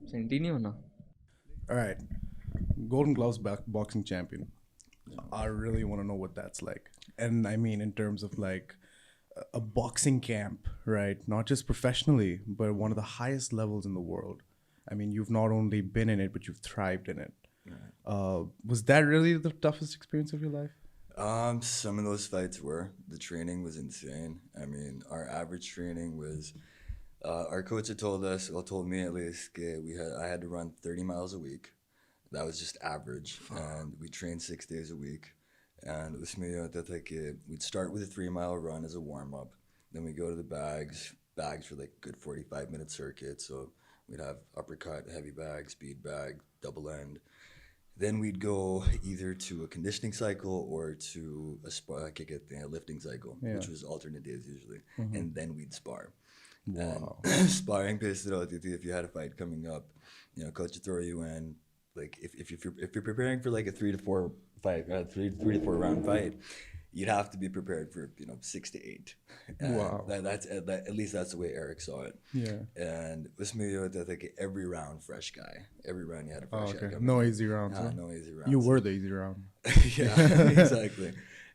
Centennial na. All right, Golden Gloves boxing champion. I really want to know what that's like. And I mean, in terms of like a boxing camp, right? Not just professionally, but one of the highest levels in the world. I mean, you've not only been in it, but you've thrived in it. Was that really the toughest experience of your life? Some of those fights were. The training was insane. I mean, our average training was. Our coach had told us, well, told me at least, I had to run 30 miles a week. That was just average, and we trained 6 days a week. And we'd start with a 3 mile run as a warm up. Then we go to the bags for like good 45-minute circuit. So we'd have uppercut, heavy bag, speed bag, double end. Then we'd go either to a conditioning cycle or to a lifting cycle, Yeah. which was alternate days usually. And then we'd spar. Wow. And sparring based it out if you had a fight coming up, coach would throw you in. Like if you're preparing for like a 3 to 4 round fight, you'd have to be prepared for 6 to 8. Wow. At least that's the way Eric saw it. Yeah. And with me, I think every round fresh guy. Every round you had a Oh, fresh guy okay. coming No in. easy rounds. Huh? No easy rounds. You were the easy round. Yeah, exactly.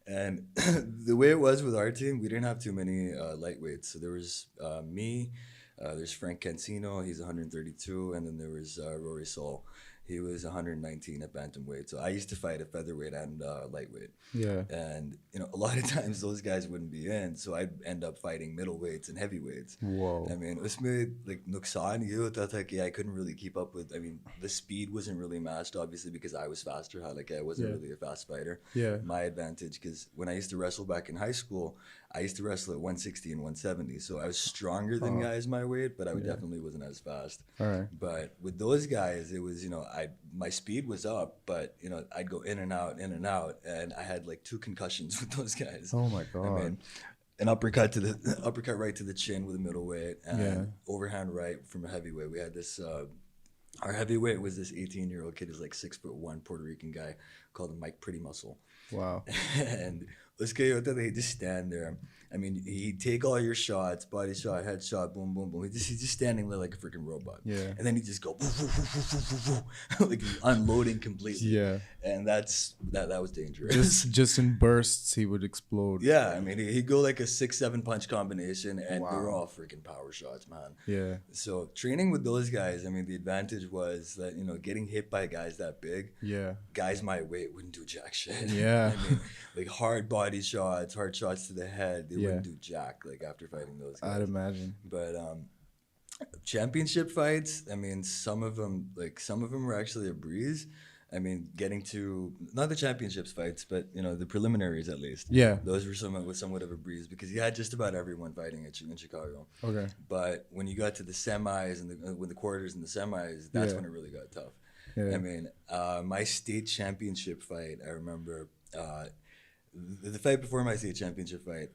And the way it was with our team, we didn't have too many lightweights. So there was me, there's Frank Cancino, he's 132, and then there was Rory Sol. He was 119 at bantamweight. So I used to fight at featherweight and lightweight. Yeah. And a lot of times those guys wouldn't be in, so I'd end up fighting middleweights and heavyweights. Whoa. I mean, Usman, like nuksan I couldn't really keep up with. I mean, the speed wasn't really matched, obviously, because I was faster. I wasn't Yeah. really a fast fighter. Yeah. My advantage, because when I used to wrestle back in high school, I used to wrestle at 160 and 170, so I was stronger than guys my weight, but I definitely wasn't as fast. All right. But with those guys, it was my speed was up, but I'd go in and out, and I had like 2 concussions with those guys. Oh my God. I mean, an uppercut right to the chin with a middleweight, and overhand right from a heavyweight. We had this. Our heavyweight was this 18-year-old kid who's like 6'1" Puerto Rican guy called him Mike Pretty Muscle. Wow. And this guy, he'd just stand there. I mean, he'd take all your shots, body shot, head shot, boom, boom, boom. He's just standing there like a freaking robot. Yeah. And then he'd just go, woo, woo, woo, woo, woo, woo, woo, like unloading completely. Yeah. And that was dangerous. Just in bursts, he would explode. Yeah, I mean, he'd go like a 6-7 punch combination, and they were all freaking power shots, man. Yeah. So training with those guys, I mean, the advantage was that getting hit by guys that big, Yeah. guys my weight wouldn't do jack shit. Yeah. I mean, like hard body shots, hard shots to the head, they Yeah. wouldn't do jack like after fighting those guys. I'd imagine. But championship fights, I mean, some of them were actually a breeze. I mean, getting to not the championships fights, but the preliminaries at least. Yeah. Those were somewhat of a breeze because you had just about everyone fighting in Chicago. Okay. But when you got to the semis and when the quarters and the semis, that's Yeah. when it really got tough. Yeah. I mean, my state championship fight, I remember the fight before my state championship fight.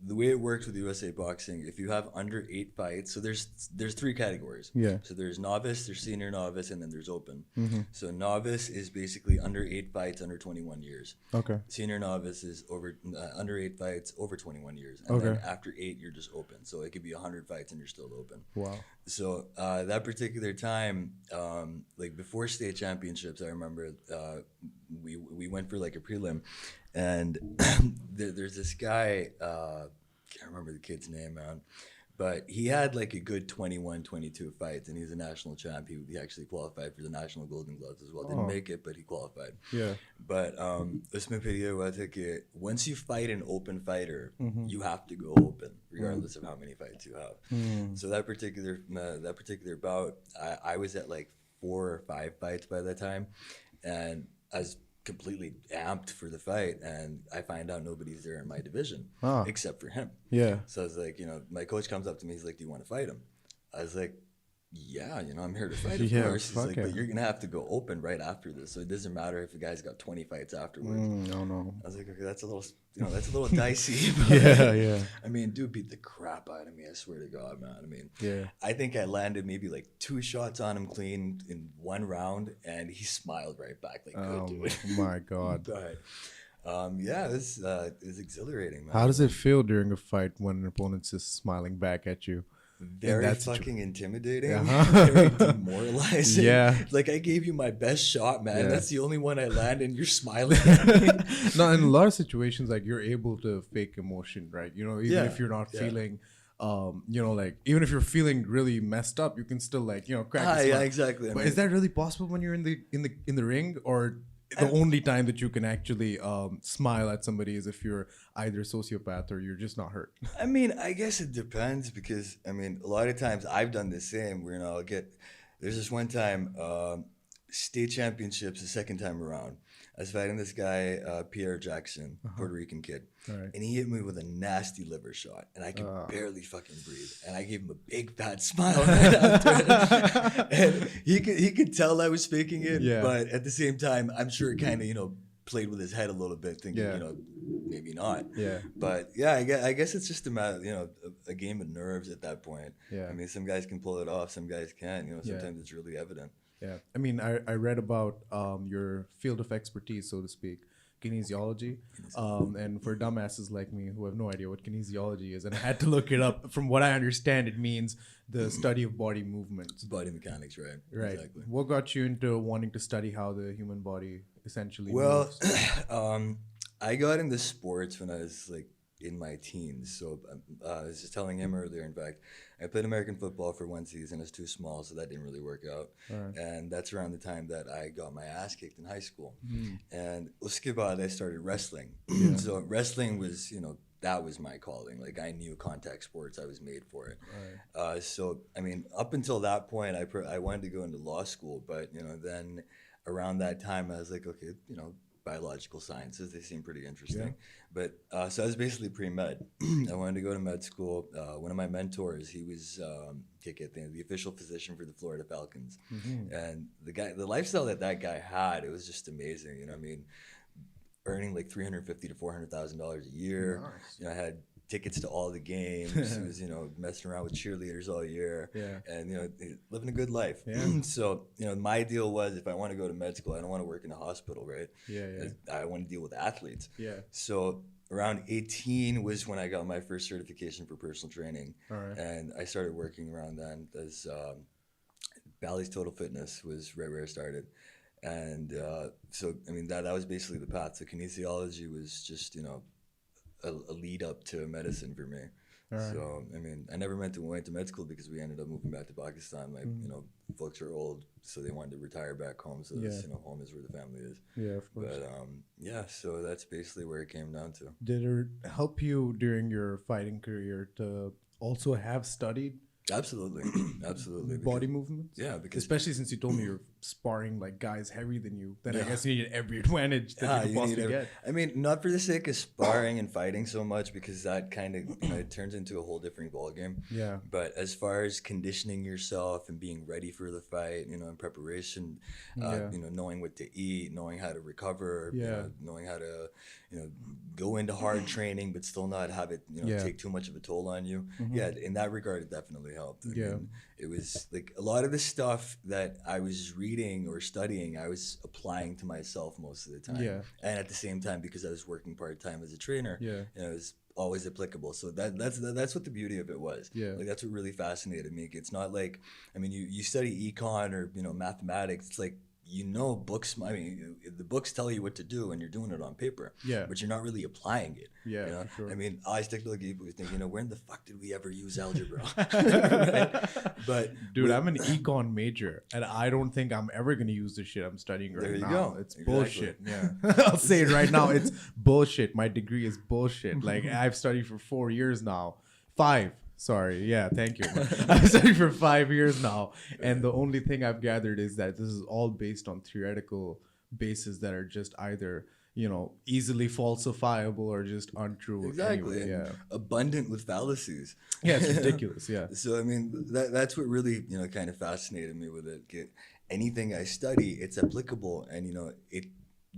The way it works with USA Boxing, if you have under 8 fights, so there's 3 categories. Yeah. So there's novice, there's senior novice, and then there's open. Mm-hmm. So novice is basically under 8 fights, under 21 years. Okay. Senior novice is under 8 fights, over 21 years, and then after 8 you're just open. So it could be 100 fights and you're still open. Wow. So that particular time, like before state championships, I remember we went for like a prelim, and there's this guy, can't remember the kid's name, man, but he had like a good 21, 22 fights, and he's a national champ. He actually qualified for the National Golden Gloves as well. Didn't make it, but he qualified. Yeah. But Usman once you fight an open fighter, you have to go open, regardless of how many fights you have. So that particular bout, I was at like 4 or 5 fights by that time, and I was completely amped for the fight, and I find out nobody's there in my division except for him. Yeah. So I was like, my coach comes up to me, he's like, "Do you want to fight him?" I was like, "Yeah, I'm here to fight, of course." He's like, "But you're gonna have to go open right after this, so it doesn't matter if the guy's got 20 fights afterwards." No. I was like, "Okay, that's a little dicey." Yeah, yeah. I mean, dude beat the crap out of me. I swear to God, man. I mean, Yeah. I think I landed maybe like 2 shots on him clean in 1 round, and he smiled right back like, "Good, dude." My God. But yeah, it's exhilarating, man. How does it feel during a fight when an opponent's just smiling back at you? very fucking intimidating, Uh-huh. very demoralizing. Yeah. Like, I gave you my best shot, man. Yeah. That's the only one I land, and you're smiling at me. No, in a lot of situations, like you're able to fake emotion, right? You know, even Yeah, if you're not yeah. feeling, you know, like even if you're feeling really messed up, you can still like, you know, crack a smile. Yeah, exactly. But is that really possible when you're in the ring, or the only time that you can actually smile at somebody is if you're either a sociopath or you're just not hurt? I mean, I guess it depends because, I mean, a lot of times I've done the same where, you know, there's this one time, state championships the second time around. I was fighting this guy, Pierre Jackson, Puerto Rican kid. All right. And he hit me with a nasty liver shot, and I could barely fucking breathe. And I gave him a big fat smile right after it. And he could tell I was faking it, Yeah. but at the same time, I'm sure it kind of, you know, played with his head a little bit, thinking, Yeah. you know, maybe not. Yeah. But yeah, I guess it's just a matter, you know, a game of nerves at that point. Yeah. I mean, some guys can pull it off, some guys can't. You know, Yeah. sometimes it's really evident. Yeah, I mean, I read about your field of expertise, so to speak, kinesiology. And for dumbasses like me who have no idea what kinesiology is, and I had to look it up. From what I understand, it means the study of body movements. Body mechanics, right? Right. Exactly. What got you into wanting to study how the human body essentially Well, moves? I got into sports when I was like in my teens. So I was just telling him earlier, in fact, I played American football for one season. I was too small, so that didn't really work out. Right. And that's around the time that I got my ass kicked in high school. Mm. And we'll skip out, I started wrestling. Yeah. So wrestling was, you know, that was my calling. Like, I knew contact sports. I was made for it. Right. So, I mean, up until that point, I wanted to go into law school. But, you know, then around that time, I was like, okay, you know, biological sciences, they seem pretty interesting. Yeah. But so I was basically pre-med. I wanted to go to med school. One of my mentors, he was the official physician for the Florida Falcons. Mm-hmm. And the lifestyle that guy had, it was just amazing. You know, I mean, earning like $350,000 to $400,000 a year. Nice. You know, I had tickets to all the games. He was, you know, messing around with cheerleaders all year. Yeah. And, you know, living a good life. Yeah. So, you know, my deal was, if I want to go to med school, I don't want to work in a hospital, right? Yeah, yeah. I want to deal with athletes. Yeah. So around 18 was when I got my first certification for personal training. All right. And I started working around then as Bally's Total Fitness was right where I started. And so, I mean, that was basically the path. So kinesiology was just, you know, a lead up to medicine for me. Right. So, I mean, I never went to med school because we ended up moving back to Pakistan. Like, you know, folks are old, so they wanted to retire back home. So, Yeah. you know, home is where the family is. Yeah, of course. But, yeah, so that's basically where it came down to. Did it help you during your fighting career to also have studied Absolutely. Absolutely. body movements? Yeah, because Especially since you told me you're sparring like guys heavier than you, then I guess you needed every advantage that you could possibly get. I mean, not for the sake of sparring and fighting so much, because that kind of, you know, it turns into a whole different ballgame. Yeah. But as far as conditioning yourself and being ready for the fight, you know, in preparation, Yeah. you know, knowing what to eat, knowing how to recover, you Yeah. know, knowing how to, you know, go into hard training but still not have it, you know, Yeah. take too much of a toll on you. Yeah, in that regard, it definitely helped. I Yeah. mean, it was like a lot of the stuff that I was reading or studying, I was applying to myself most of the time. Yeah. And at the same time, because I was working part-time as a trainer, Yeah. you know, it was always applicable. So that's what the beauty of it was. Yeah. Like, that's what really fascinated me. It's not like, I mean, you study econ or, you know, mathematics. It's like, you know, books, I mean, the books tell you what to do and you're doing it on paper. Yeah. But you're not really applying it. Yeah, You know? for sure. I mean, I stick to like people who think, you know, when the fuck did we ever use algebra? Right? But Dude, I'm an econ major, and I don't think I'm ever gonna use the shit I'm studying right now. There you go. It's Exactly. bullshit. Yeah, I'll say it right now. It's bullshit. My degree is bullshit. Like, I've studied for 4 years now. 5. Sorry. Yeah, thank you. I've studied for 5 years now, and the only thing I've gathered is that this is all based on theoretical bases that are just either, you know, easily falsifiable or just untrue. exactly. Anyway, And abundant with fallacies. yeah, it's ridiculous. Yeah. So, I mean, that's what really, you know, kind of fascinated me with it. Anything I study, it's applicable, and, you know, it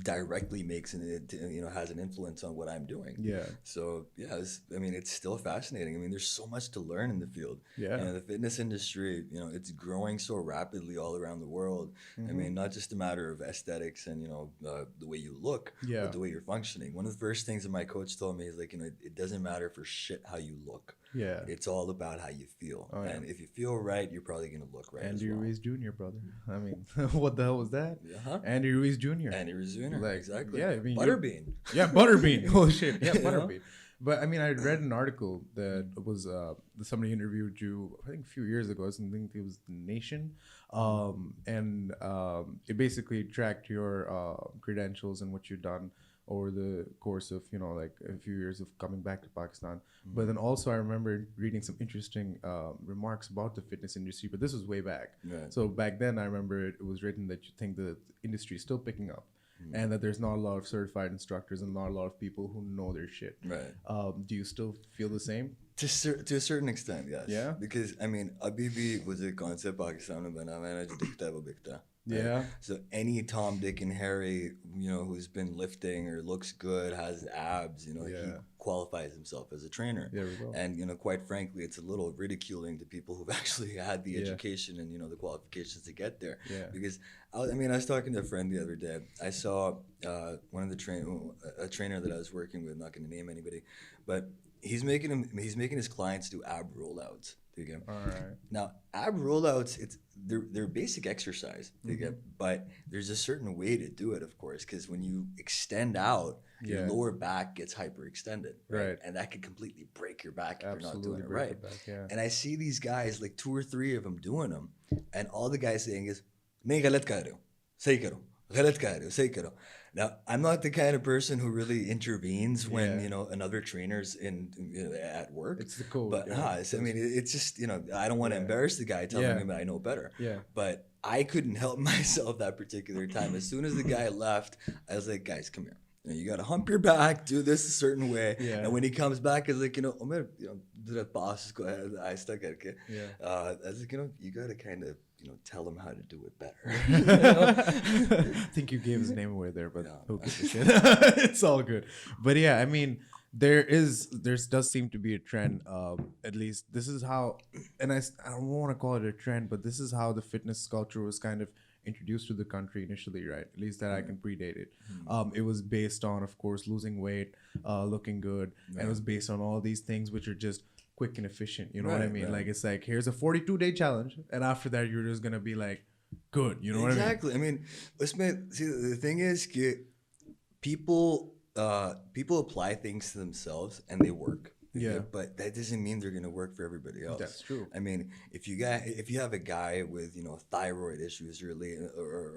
directly makes you know, has an influence on what I'm doing. Yeah. So yeah, I mean, it's still fascinating. I mean, there's so much to learn in the field. Yeah. You know, the fitness industry, you know, it's growing so rapidly all around the world. I mean, not just a matter of aesthetics and, you know, the way you look, Yeah. but the way you're functioning. One of the first things that my coach told me is like, you know, it doesn't matter for shit how you look. Yeah. It's all about how you feel. Oh, yeah. And if you feel right, you're probably going to look right Andy as well. Ruiz Jr., brother. I mean, what the hell was that? Uh-huh. Andy Ruiz Jr. Andy Rizuna, Like, exactly. yeah, I mean, Butterbean. Yeah, Butterbean. Oh shit, yeah, You know? Butterbean. But I mean, I read an article that was somebody interviewed you, I think a few years ago. I think it was The Nation, and it basically tracked your credentials and what you've done over the course of like a few years of coming back to Pakistan. But then also I remember reading some interesting remarks about the fitness industry. But this was way back. Right. So back then I remember it was written that you think the industry is still picking up. And that there's not a lot of certified instructors and not a lot of people who know their shit. Right. Do you still feel the same? To a certain extent, yes. Yeah? Because, I mean, abhi bhi was a concept Pakistan mein bana hua hai na, jo dikhta hai wo bikta hai. Yeah. So any Tom, Dick, and Harry, who's been lifting or looks good, has abs, he qualifies himself as a trainer. There we go. And, quite frankly, it's a little ridiculing to people who've actually had the education and, the qualifications to get there. Yeah. Because, I was talking to a friend the other day. I saw one of a trainer that I was working with, not going to name anybody, but he's making his clients do ab rollouts. All right. Now, ab rollouts, they're basic exercise, but there's a certain way to do it, of course, because when you extend out, your lower back gets hyperextended, right? And that could completely break your back if you're not doing it right. And I see these guys, like 2 or 3 of them doing them, and all the guys saying is, "Nahi, galat kar rahe ho, sahi karo, galat kar rahe ho, sahi karo." Now, I'm not the kind of person who really intervenes when another trainer's at work. It's the code. But I mean, it's just I don't want to embarrass the guy telling him that I know better. Yeah. But I couldn't help myself that particular time. As soon as the guy left, I was like, "Guys, come here. You got to hump your back, do this a certain way." Yeah. And when he comes back, it's like, Umer, the boss go ahead, I stuck at it. I was like, you got to kind of tell him how to do it better. I think you gave his name away there, but who gives a shit? It's all good. But yeah, I mean, there does seem to be a trend. At least this is how, and I don't want to call it a trend, but this is how the fitness culture was kind of introduced to the country initially, right? At least that I can predate it. It was based on, of course, losing weight, looking good, and it was based on all these things which are just quick and efficient. You know what I mean? Like, it's like, here's a 42-day challenge, and after that you're just gonna be like, good. You know what I mean? Exactly. I mean, Usman, see, the thing is, people apply things to themselves and they work. Yeah. But that doesn't mean they're gonna work for everybody else. That's true. I mean, if you have a guy with thyroid issues or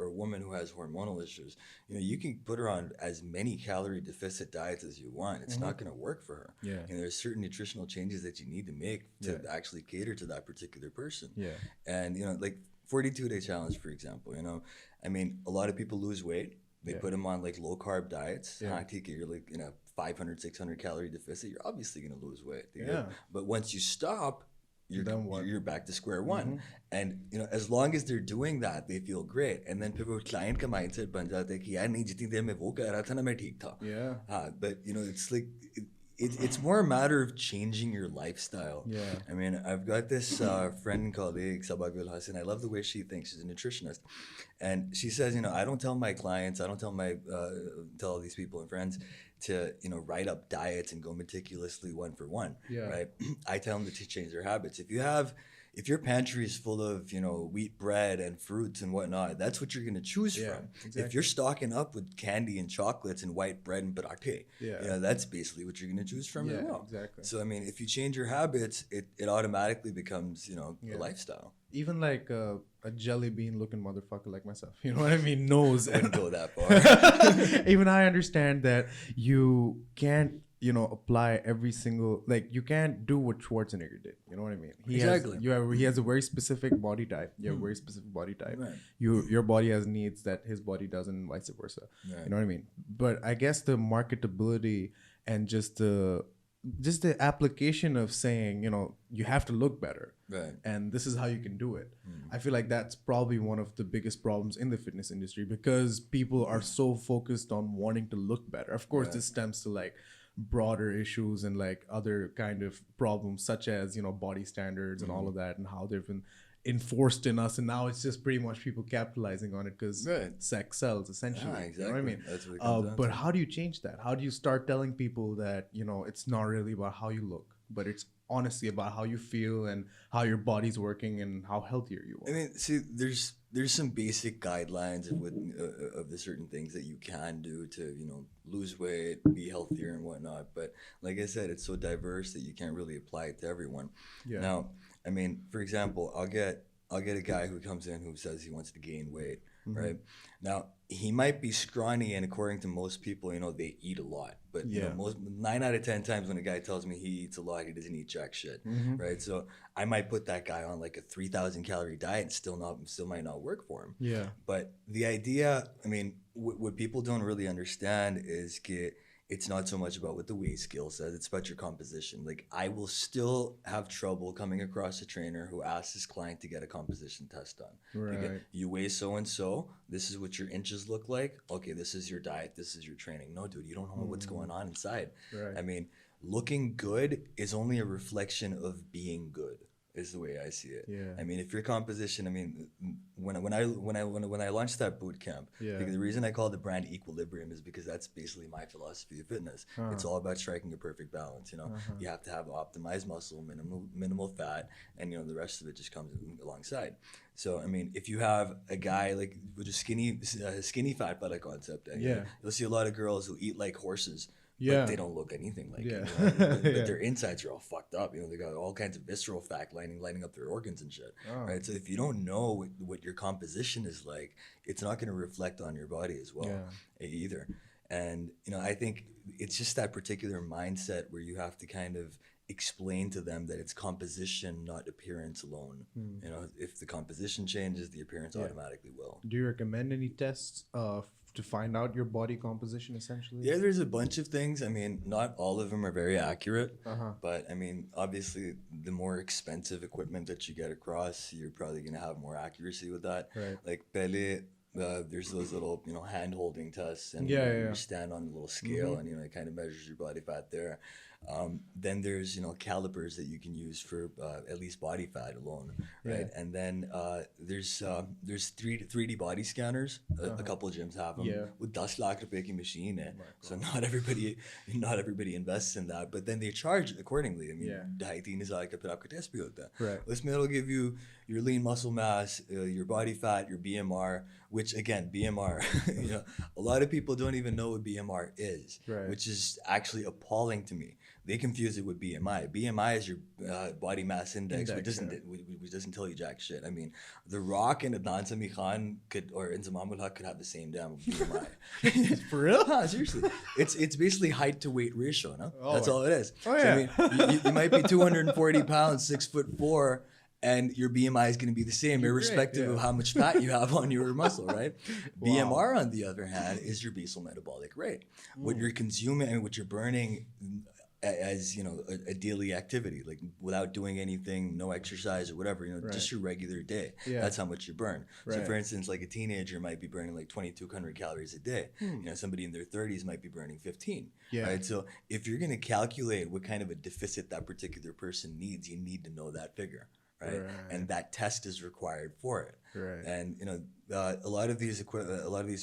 a woman who has hormonal issues, you can put her on as many calorie deficit diets as you want. It's not gonna work for her. Yeah. And there's certain nutritional changes that you need to make to actually cater to that particular person. Yeah. And like 42-day challenge, for example. I mean, a lot of people lose weight. They put them on like low carb diets. You're like 500, 600 calorie deficit. You're obviously going to lose weight. But once you stop, you're back to square one. And as long as they're doing that, they feel great. And then people client ka mindset ban jata hai ki yaar nahi jitni der mein wo kar raha tha na main theek tha. But it's like it's more a matter of changing your lifestyle. I mean, I've got this friend and colleague, Sabagul Hassan. I love the way she thinks. She's a nutritionist. And she says, I don't tell my clients, I don't tell all these people and friends to, write up diets and go meticulously one for one, right? I tell them to change their habits. If your pantry is full of, wheat bread and fruits and whatnot, that's what you're going to choose from. Exactly. If you're stocking up with candy and chocolates and white bread and parathe, that's basically what you're going to choose from as well. Exactly. So, I mean, if you change your habits, it automatically becomes, a lifestyle. Even like a jelly bean looking motherfucker like myself, you know what I mean, knows. Wouldn't go that far. Even I understand that you can't, apply every single, like, you can't do what Schwarzenegger did. You know what I mean? He has a very specific body type. You have a very specific body type. Right. Your body has needs that his body doesn't, and vice versa. Right. You know what I mean? But I guess the marketability and just the application of saying, you have to look better. Right. And this is how you can do it. I feel like that's probably one of the biggest problems in the fitness industry, because people are so focused on wanting to look better. Of course, this stems to like broader issues and like other kind of problems, such as, body standards and all of that, and how they've been enforced in us, and now it's just pretty much people capitalizing on it because sex sells, essentially. Exactly. You know what I mean? That's what it comes down but to. how do you change that? How do you start telling people that it's not really about how you look, but it's honestly about how you feel and how your body's working and how healthier you I are. mean, see, there's some basic guidelines of the certain things that you can do to lose weight, be healthier, and whatnot. But like I said, it's so diverse that you can't really apply it to everyone. Yeah. Now, I mean, for example, I'll get a guy who comes in who says he wants to gain weight, right? Now, he might be scrawny, and according to most people, they eat a lot. But most 9 out of 10 times when a guy tells me he eats a lot, he doesn't eat jack shit, right? So I might put that guy on like a 3,000 calorie diet and still might not work for him. Yeah. But the idea, I mean, what people don't really understand is it's not so much about what the weight scale says, it's about your composition. Like, I will still have trouble coming across a trainer who asks his client to get a composition test done. Right. You weigh so and so, this is what your inches look like. Okay, this is your diet, this is your training. No, dude, you don't know what's going on inside. Right. I mean, looking good is only a reflection of being good, is the way I see it. Yeah. I mean, if your composition, I mean, when I launched that boot camp, Yeah. the reason I call the brand Equilibrium is because that's basically my philosophy of fitness. It's all about striking a perfect balance. You have to have optimized muscle, minimal fat, and the rest of it just comes alongside. So I mean, if you have a guy like with a skinny fat body concept, you'll see a lot of girls who eat like horses. Yeah. But they don't look anything like it. But their insides are all fucked up. They got all kinds of visceral fat lining up their organs and shit. Right. So if you don't know what your composition is like, it's not going to reflect on your body as well either. And I think it's just that particular mindset where you have to kind of explain to them that it's composition, not appearance alone. If the composition changes, the appearance automatically will. Do you recommend any tests to find out your body composition essentially? Yeah, there's a bunch of things. I mean, not all of them are very accurate, but I mean, obviously, the more expensive equipment that you get across, you're probably going to have more accuracy with that. Right. Like Pele, there's those little, hand holding tests, and you stand on a little scale, and it kind of measures your body fat there. Then there's calipers that you can use for at least body fat alone, right? And then there's 3D body scanners. A couple of gyms have them with 10 lakh rupees ki machine hai. So not everybody invests in that, but then they charge accordingly. I mean, 2,500 ka phir aapka test bhi hota hai. Right. Usme it'll give you your lean muscle mass, your body fat, your BMR, which again, BMR, a lot of people don't even know what BMR is, which is actually appalling to me. They confuse it with BMI. BMI is your body mass index, which doesn't tell you jack shit. I mean, The Rock and Adnan Sami Khan or Inzamam ul Haq could have the same damn BMI. For real? Seriously. It's basically height to weight ratio, no? That's all it is. Oh, so, I mean, you might be 240 pounds, 6'4", and your BMI is going to be the same, irrespective of how much fat you have on your muscle, right? BMR, on the other hand, is your basal metabolic rate. What you're consuming and what you're burning as a daily activity, like without doing anything, no exercise or whatever, just your regular day. That's how much you burn. So for instance, like a teenager might be burning like 2,200 calories a day. Somebody in their 30s might be burning 15. Right. So if you're going to calculate what kind of a deficit that particular person needs, you need to know that figure. Right? And that test is required for it. Right. And a lot of these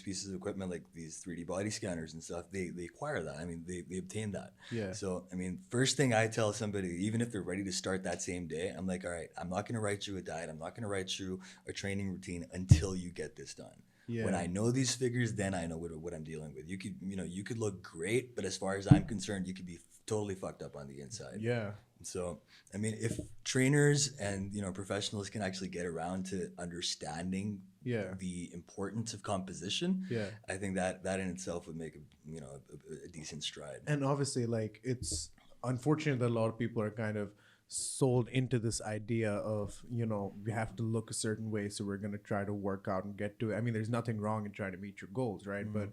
pieces of equipment, like these 3D body scanners and stuff, they acquire that. I mean, they obtain that. Yeah. So I mean, first thing I tell somebody, even if they're ready to start that same day, I'm like, all right, I'm not going to write you a diet. I'm not going to write you a training routine until you get this done. Yeah. When I know these figures, then I know what I'm dealing with. You could look great, but as far as I'm concerned, you could be totally fucked up on the inside. Yeah. So, I mean, if trainers and professionals can actually get around to understanding the importance of composition, I think that in itself would make a decent stride. And obviously, like, it's unfortunate that a lot of people are kind of sold into this idea of we have to look a certain way, so we're going to try to work out and get to it. I mean, there's nothing wrong in trying to meet your goals, right? But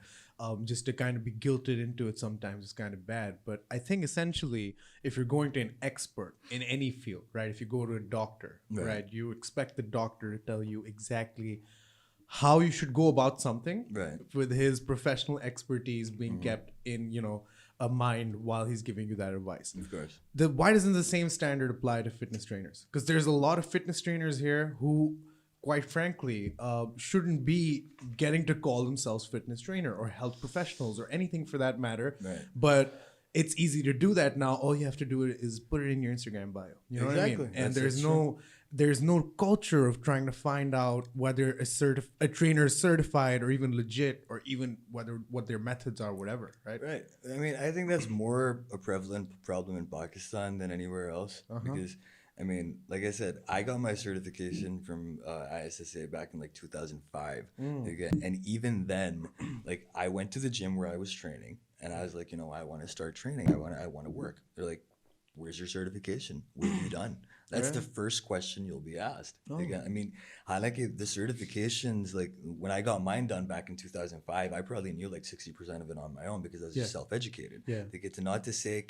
just to kind of be guilted into it sometimes is kind of bad. But I think essentially, if you're going to an expert in any field, right, if you go to a doctor, right, you expect the doctor to tell you exactly how you should go about something, with his professional expertise being kept in a mind while he's giving you that advice. Of course. Why doesn't the same standard apply to fitness trainers? Because there's a lot of fitness trainers here who, quite frankly, shouldn't be getting to call themselves fitness trainer or health professionals or anything for that matter. Right. But it's easy to do that now. All you have to do is put it in your Instagram bio. You know what I mean? And there's no culture of trying to find out whether a trainer is certified or even legit, or even what their methods are, whatever. Right. Right. I mean, I think that's more a prevalent problem in Pakistan than anywhere else because. I mean, like I said, I got my certification from ISSA back in like 2005. And even then, like I went to the gym where I was training and I was like, you know, I want to start training. I want to work. They're like, where's your certification? What have you done? That's the first question you'll be asked. I mean, I like it, the certifications, like when I got mine done back in 2005, I probably knew like 60% of it on my own because I was just self-educated. They get to not to say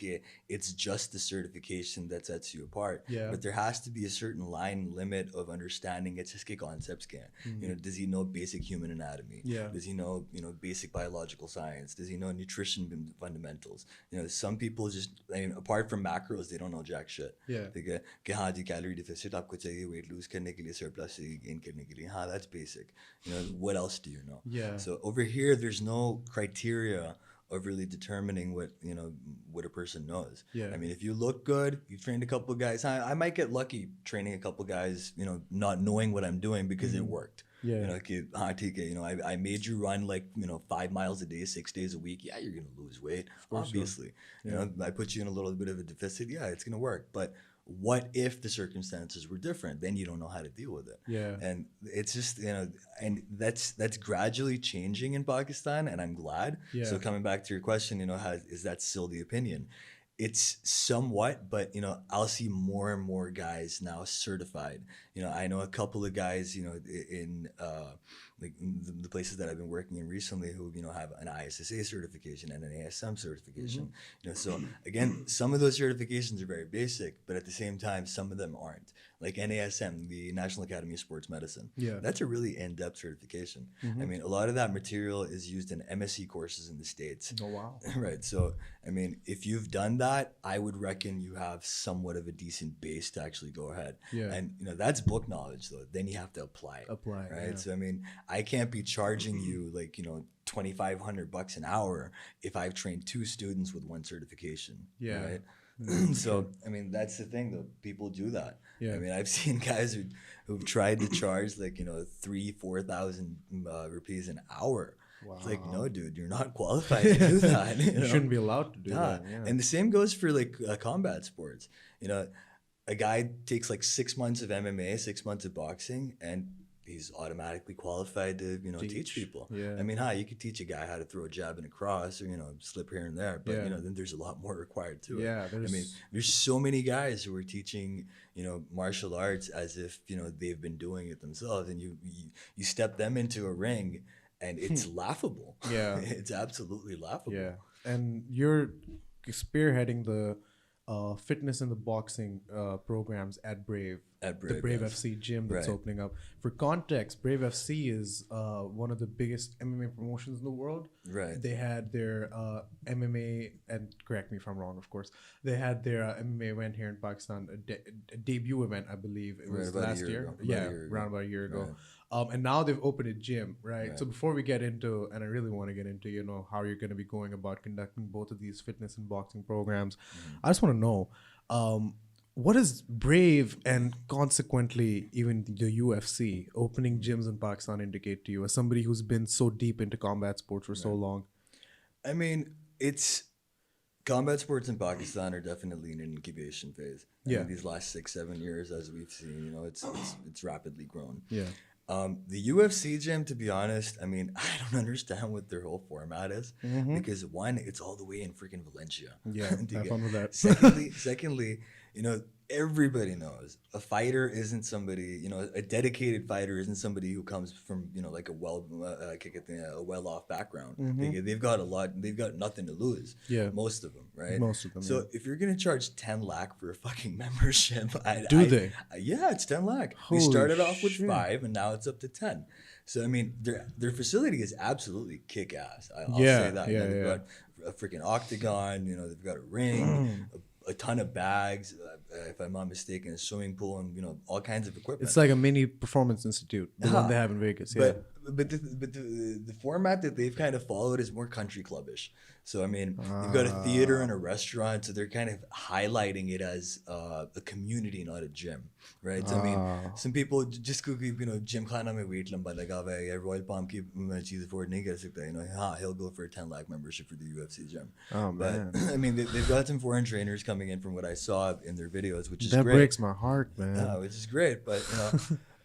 it's just the certification that sets you apart, but there has to be a certain line limit of understanding it's just concepts. You know, does he know basic human anatomy? Does he know, you know, basic biological science? Does he know nutrition fundamentals? You know, some people just, I mean, apart from macros, they don't know jack shit. हाँ जी calorie deficit आपको चाहिए weight lose करने के लिए surplus gain करने के लिए हाँ that's basic, you know, what else do you know? So over here there's no criteria of really determining what, you know, what a person knows. I mean, if you look good, you've trained a couple guys, I might get lucky training a couple guys, you know, not knowing what I'm doing because it worked. You know, you know, I made you run like, you know, 5 miles a day, 6 days a week. Yeah, you're going to lose weight, obviously. You know, I put you in a little bit of a deficit. Yeah, it's going to work. But what if the circumstances were different? Then you don't know how to deal with it. And it's just, you know, and that's gradually changing in Pakistan, and I'm glad. So coming back to your question, you know, is that still the opinion? It's somewhat, but, you know, I'll see more and more guys now certified. You know, I know a couple of guys, you know, in like the places that I've been working in recently who, you know, have an ISSA certification and an ASM certification. You know, so again, some of those certifications are very basic, but at the same time, some of them aren't. Like NASM, the National Academy of Sports Medicine. That's a really in-depth certification. I mean, a lot of that material is used in MSc courses in the States. Oh, wow. Right. So, I mean, if you've done that, I would reckon you have somewhat of a decent base to actually go ahead. And, you know, that's book knowledge, though. Then you have to apply it. Right. So, I mean, I can't be charging you like, you know, $2,500 an hour if I've trained 2 students with 1 certification. Right. So, I mean, that's the thing, though. People do that. I mean, I've seen guys who've tried to charge like, you know, 3,000-4,000 rupees an hour. It's like, no, dude, you're not qualified to do that. You know? Shouldn't be allowed to do that. And the same goes for like combat sports. You know, a guy takes like 6 months of MMA, 6 months of boxing, and he's automatically qualified to, you know, teach people. I mean, you could teach a guy how to throw a jab and a cross, or, you know, slip here and there, but you know, then there's a lot more required to it. I mean, there's so many guys who are teaching, you know, martial arts as if, you know, they've been doing it themselves, and you step them into a ring and it's laughable. It's absolutely laughable. And you're spearheading the fitness and the boxing programs at Brave. The Brave FC gym that's opening up. For context, Brave FC is one of the biggest MMA promotions in the world. They had their MMA, and correct me if I'm wrong, of course. They had their MMA event here in Pakistan, a debut event, I believe it was last year. Around about a year ago. And now they've opened a gym, right? So before we get into, and I really want to get into, you know, how you're going to be going about conducting both of these fitness and boxing programs, I just want to know, what does Brave and consequently even the UFC opening gyms in Pakistan indicate to you as somebody who's been so deep into combat sports for so long? I mean, it's combat sports in Pakistan are definitely in an incubation phase. I mean, these last 6-7 years, as we've seen, you know, it's rapidly grown. The UFC gym, to be honest, I mean, I don't understand what their whole format is because one, it's all the way in freaking Valencia. Have fun with that. Secondly, you know, everybody knows a fighter isn't somebody, you know, a dedicated fighter isn't somebody who comes from, you know, like a well-off background. They've got nothing to lose. Most of them, right? Most of them. So if you're gonna charge 10 lakh for a fucking membership, yeah, it's 10 lakh. They started off with 5 and now it's up to 10. So I mean, their facility is absolutely kick ass. I'll say that. They've got a freaking octagon. You know, they've got a ring. a ton of bags, if I'm not mistaken, a swimming pool, and all kinds of equipment. It's like a mini performance institute, the one they have in Vegas. Yeah. But the format that they've kind of followed is more country clubbish. So I mean, you've got a theater and a restaurant, so they're kind of highlighting it as a community, not a gym, right? So I mean, some people just go, gym khana mein weight lamba laga hua hai, Royal Palm ki cheez afford nahi kar sakta, he'll go for a 10 lakh membership for the UFC gym. Oh man, but I mean, they've got some foreign trainers coming in from what I saw in their videos, which is that great. breaks my heart, man. Which is great, but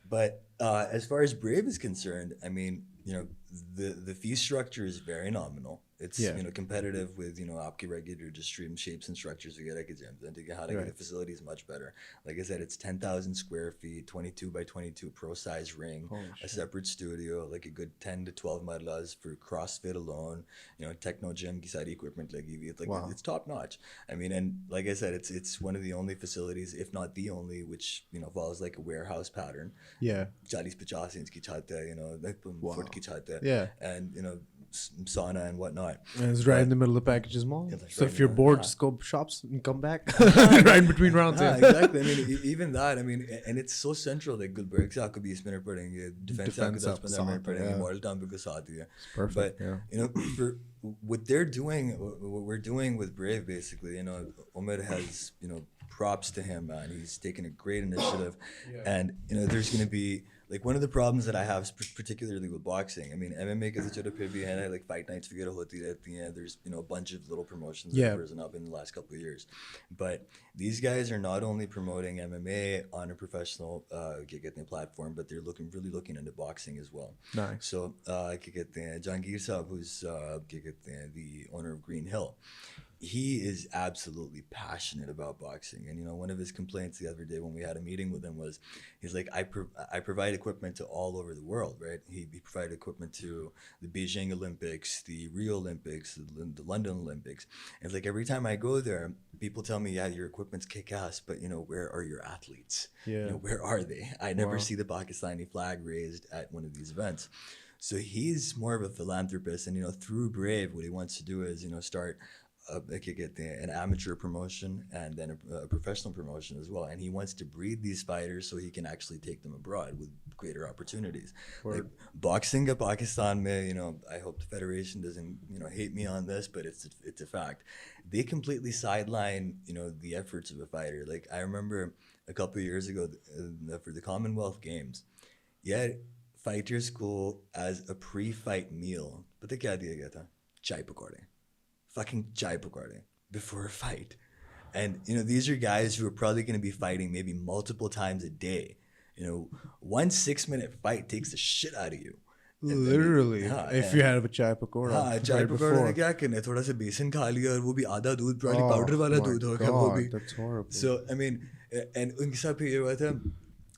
but as far as Brave is concerned, I mean, the fee structure is very nominal. It's competitive with आपके regular just stream shapes and structures we get at gyms, and the facility is much better. Like I said, it's 10,000 square feet, 22 by 22 pro size ring, a separate studio, like a good 10 to 12 marlas for CrossFit alone. Techno gym ki sari equipment lagi hui hai. Like it's top notch. I mean, and like I said, it's one of the only facilities, if not the only, which follows like a warehouse pattern. Yeah, 40-50 inch ki chhat hai, foot ki chhat hai. Yeah, and sauna and whatnot. And it's right in the middle of the packages mall. So if you're bored, just go shops and come back right in between rounds. Exactly. I mean, even that. I mean, and it's so central. Like Gulberg se aapko 20 minute padenge, defense se aapko 10 minute padenge, model town because saath hi hai. Perfect. But for what they're doing, what we're doing with Brave, basically, Umer has props to him, man. He's taken a great initiative, and there's going to be. Like one of the problems that I have, particularly with boxing, I mean, MMA ka chota phir bhi hai, like fight nights figure hoti rehti hain. There's a bunch of little promotions that have risen up in the last couple of years, but these guys are not only promoting MMA on a professional platform, but they're really looking into boxing as well. Nice. So Jahangir Saab, who's the owner of Green Hill, he is absolutely passionate about boxing. And one of his complaints the other day when we had a meeting with him was, he's like, I provide equipment to all over the world, right? He provided equipment to the Beijing Olympics, the Rio Olympics, the London Olympics. And it's like every time I go there, people tell me, yeah, your equipment's kick-ass, but where are your athletes? Where are they? I never see the Pakistani flag raised at one of these events. So he's more of a philanthropist, and through Brave, what he wants to do is start an amateur promotion and then a professional promotion as well, and he wants to breed these fighters so he can actually take them abroad with greater opportunities. Like boxing in Pakistan mein, I hope the federation doesn't hate me on this, but it's a fact. They completely sideline the efforts of a fighter. Like I remember a couple of years ago for the Commonwealth Games, fighters go as a pre-fight meal. Pata kya diya gaya tha? Chai pakode. Fucking chai pakode before a fight. And these are guys who are probably going to be fighting maybe multiple times a day. 1 6-minute fight takes the shit out of you. Literally, if you have a chai pakora. Chai pakora ne kya karna hai? Thoda sa besan kha liya aur wo bhi आधा दूध, probably powder wala दूध hoga wo bhi. That's horrible. So I mean, and unke saath bhi ye hua tha.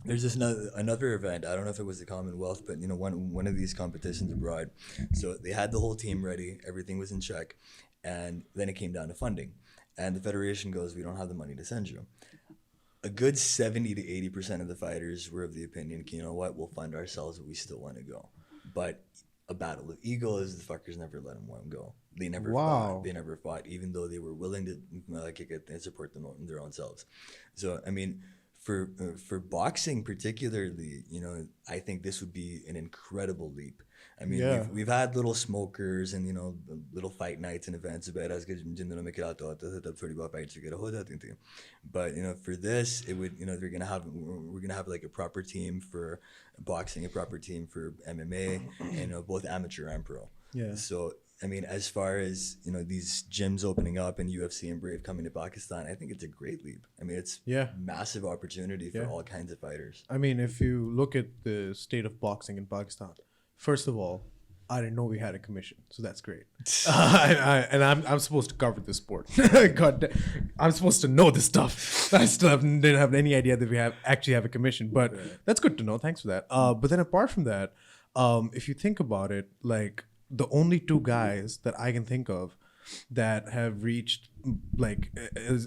There's this another event. I don't know if it was the Commonwealth, but one of these competitions abroad. So they had the whole team ready. Everything was in check. And then it came down to funding. And the federation goes, we don't have the money to send you. A good 70 to 80% of the fighters were of the opinion, you know what, we'll fund ourselves, but we still want to go. But a battle of ego is the fuckers never let them go. They never fought. They never fought, even though they were willing to support them their own selves. So, I mean, for boxing particularly, I think this would be an incredible leap. I mean, we've had little smokers and little fight nights and events. But for this, it would we're gonna have like a proper team for boxing, a proper team for MMA, and both amateur and pro. Yeah. So I mean, as far as these gyms opening up and UFC and Brave coming to Pakistan, I think it's a great leap. I mean, it's massive opportunity for all kinds of fighters. I mean, if you look at the state of boxing in Pakistan, first of all, I didn't know we had a commission, so that's great. And I'm supposed to cover this sport. God, I'm supposed to know this stuff. I still didn't have any idea that we actually have a commission, but that's good to know. Thanks for that. But then apart from that, if you think about it, like the only two guys that I can think of that have reached like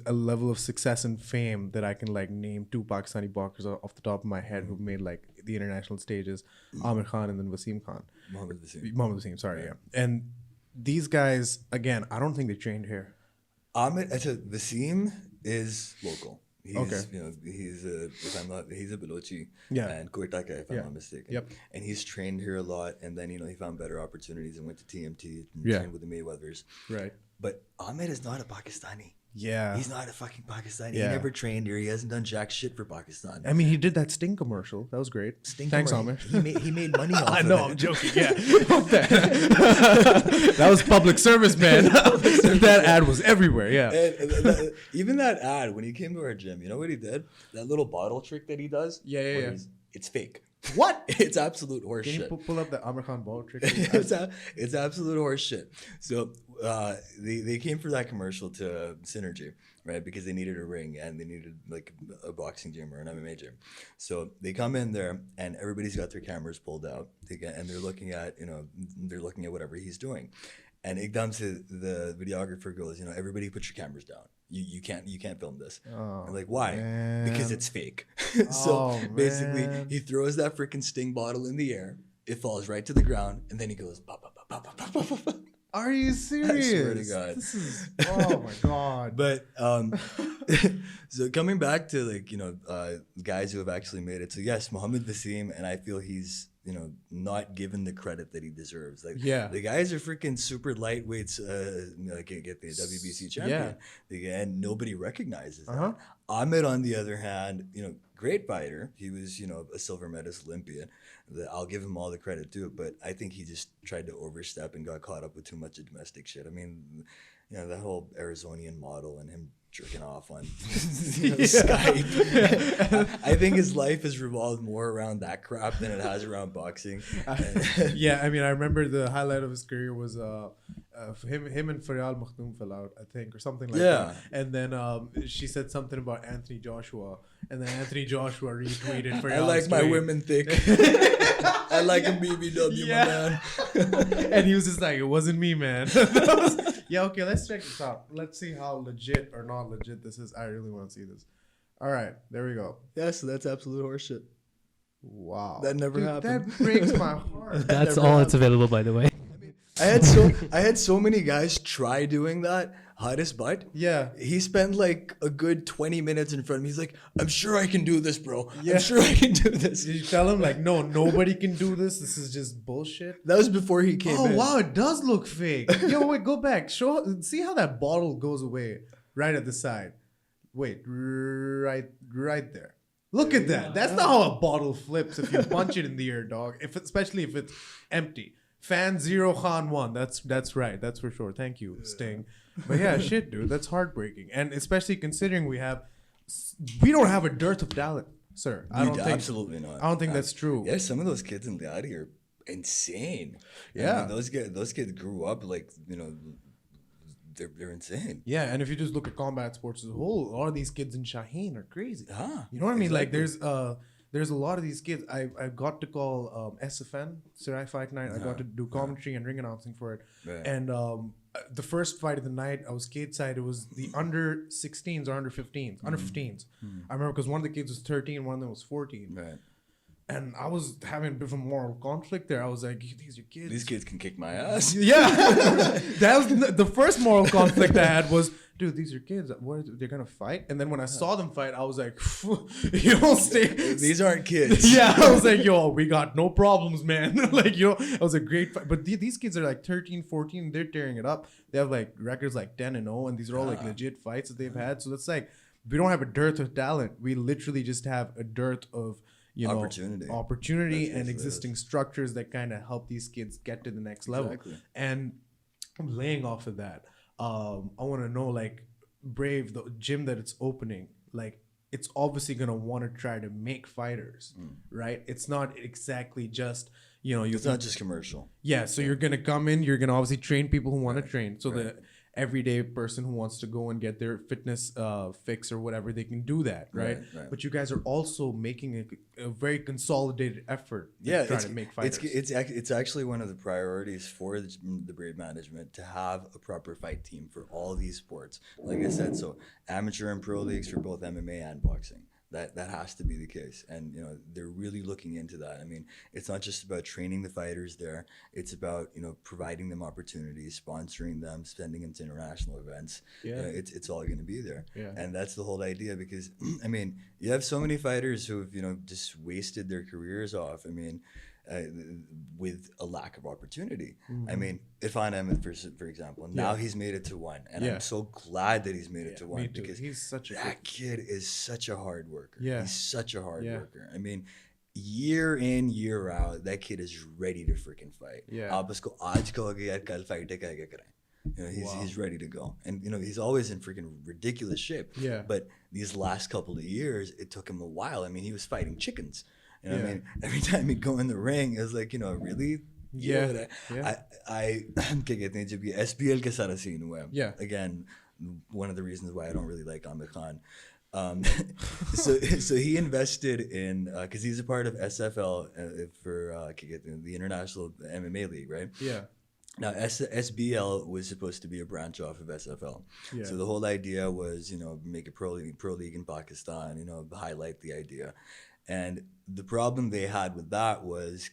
a level of success and fame that I can like name two Pakistani boxers off the top of my head who've made like the international stages, Amir Khan and then Wasim Khan. Mohammed Wasim, sorry, yeah. And these guys, again, I don't think they trained here. Wasim, is local. He's, Okay. you know, he's a Balochi Yeah. and Koitaka, if I'm Yeah. not mistaken. Yep. And he's trained here a lot, and then, you know, he found better opportunities and went to TMT and Yeah. trained with the Mayweathers. Right. But Ahmed is not a Pakistani. Yeah. He's not a fucking Pakistani. Yeah. He never trained here. He hasn't done jack shit for Pakistan. I mean, he did that Sting commercial. That was great. Thanks, Amir. He made money off I of know, it. I'm joking. Yeah. That was public service, man. That ad was everywhere. Yeah. Even that ad, when he came to our gym, you know what he did? That little bottle trick that he does? Yeah. It's fake. What? It's absolute horse Can you shit. pull up the Amir Khan ball trick? It's absolute horse shit. So they came for that commercial to Synergy, right? Because they needed a ring and they needed like a boxing gym or an MMA gym. So they come in there and everybody's got their cameras pulled out. And they're looking at, you know, whatever he's doing. And Igdam to the videographer goes, you know, everybody put your cameras down. You can't film this. Oh, I'm like, why? man. Because it's fake. So Oh, basically, man. he throws that freaking Sting bottle in the air. It falls right to the ground, and then he goes, pop, pop, pop, pop, pop, pop, pop, pop. Are you serious? I swear to God. This is, oh my God. But so coming back to like, you know, guys who have actually made it. So yes, Mohammed Vasim, and I feel he's, you know, not given the credit that he deserves. Like, Yeah. the guys are freaking super lightweights. Like, get the WBC champion, and nobody recognizes that. Ahmed, on the other hand, you know, great fighter. He was, you know, a silver medalist Olympian. I'll give him all the credit to it, but I think he just tried to overstep and got caught up with too much of domestic shit. I mean, you know, the whole Arizonian model and him jerking off on Skype. I think his life has revolved more around that crap than it has around boxing. Yeah, I mean, I remember the highlight of his career was him and Faryal Makhdoom fell out, I think, or something like that. And then she said something about Anthony Joshua, and then Anthony Joshua retweeted Faryal's I like my tweet. women thick. I like a BBW, my man. And he was just like, it wasn't me, man. Yeah, okay, let's check this out. Let's see how legit or not legit this is. I really want to see this. All right, there we go. Yeah, so that's absolute horseshit. Wow. That never happened. That breaks my heart. That's all that's available, by the way. I had so many guys try doing that. Hottest butt. Yeah. He spent like a good 20 minutes in front of me. He's like, I'm sure I can do this, bro. Yeah. I'm sure I can do this. Did you tell him, like, no, nobody can do this? This is just bullshit? That was before he came in. Oh, wow, it does look fake. Yo, wait, go back. See how that bottle goes away right at the side. Wait, right there. Look at that. That's not how a bottle flips if you punch it in the air, dog. Especially if it's empty. Fan 0, Khan 1. That's right. That's for sure. Thank you, Sting. But yeah, shit, dude. That's heartbreaking. And especially considering we don't have a dearth of talent, sir. Absolutely not. I don't think that's true. Yeah, some of those kids in Liadi are insane. Yeah. I mean, those kids grew up like, you know, they're insane. Yeah, and if you just look at combat sports as a whole, a lot of these kids in Shaheen are crazy. You know what I mean? Exactly. Like there's a lot of these kids. I got to call SFN, Sarai Fight Night. I got to do commentary and ring announcing for it. Right. And the first fight of the night, I was cage side. It was the under 16s or under 15s. Under 15s. I remember because one of the kids was 13, one of them was 14. Right. And I was having a bit of a moral conflict there. I was like, these are kids. These kids can kick my ass. Yeah. That was the first moral conflict I had was, dude, these are kids. They're going to fight? And then when I saw them fight, I was like, you don't stay. These aren't kids. Yeah. I was like, yo, we got no problems, man. Like, you know, it was a great fight. But these kids are like 13, 14. They're tearing it up. They have like records like 10-0. And these are all like legit fights that they've had. So that's like, we don't have a dearth of talent. We literally just have a dearth of, you know, opportunity and existing structures that kind of help these kids get to the next level. Exactly. And laying off of that, I want to know, like, Brave, the gym that it's opening, like, it's obviously going to want to try to make fighters, right? It's not exactly just, you know, it's not just commercial. Yeah, so you're going to come in, you're going to obviously train people who want to train. So the everyday person who wants to go and get their fitness fix or whatever, they can do that, right? But you guys are also making a very consolidated effort to try to make fighters. It's actually one of the priorities for the Brave management to have a proper fight team for all these sports. Like I said, so amateur and pro leagues for both MMA and boxing. That has to be the case, and they're really looking into that. I mean, it's not just about training the fighters there; it's about providing them opportunities, sponsoring them, sending them to international events. Yeah. It's all going to be there, Yeah. and that's the whole idea. Because I mean, you have so many fighters who've just wasted their careers off. I mean, with a lack of opportunity. I mean, Irfan Ahmed, for example, now he's made it to one, and I'm so glad that he's made it to one because he's such a that kid is such a hard worker. Yeah. He's such a hard worker. I mean, year in, year out, that kid is ready to freaking fight. Yeah. आप उसको आज कहोगे यार कल fight है क्या कराएं? He's ready to go, and he's always in freaking ridiculous shape. Yeah. But these last couple of years, it took him a while. I mean, he was fighting chickens. I mean, every time he'd go in the ring, it was like, really? Yeah. I क्या कहते हैं जब ये SBL के सारा scene हुआ है. Yeah. Again, one of the reasons why I don't really like Amir Khan. So he invested in because he's a part of SFL for the International MMA League, right? Yeah. Now SBL was supposed to be a branch off of SFL. Yeah. So the whole idea was make a pro league in Pakistan, highlight the idea. And the problem they had with that was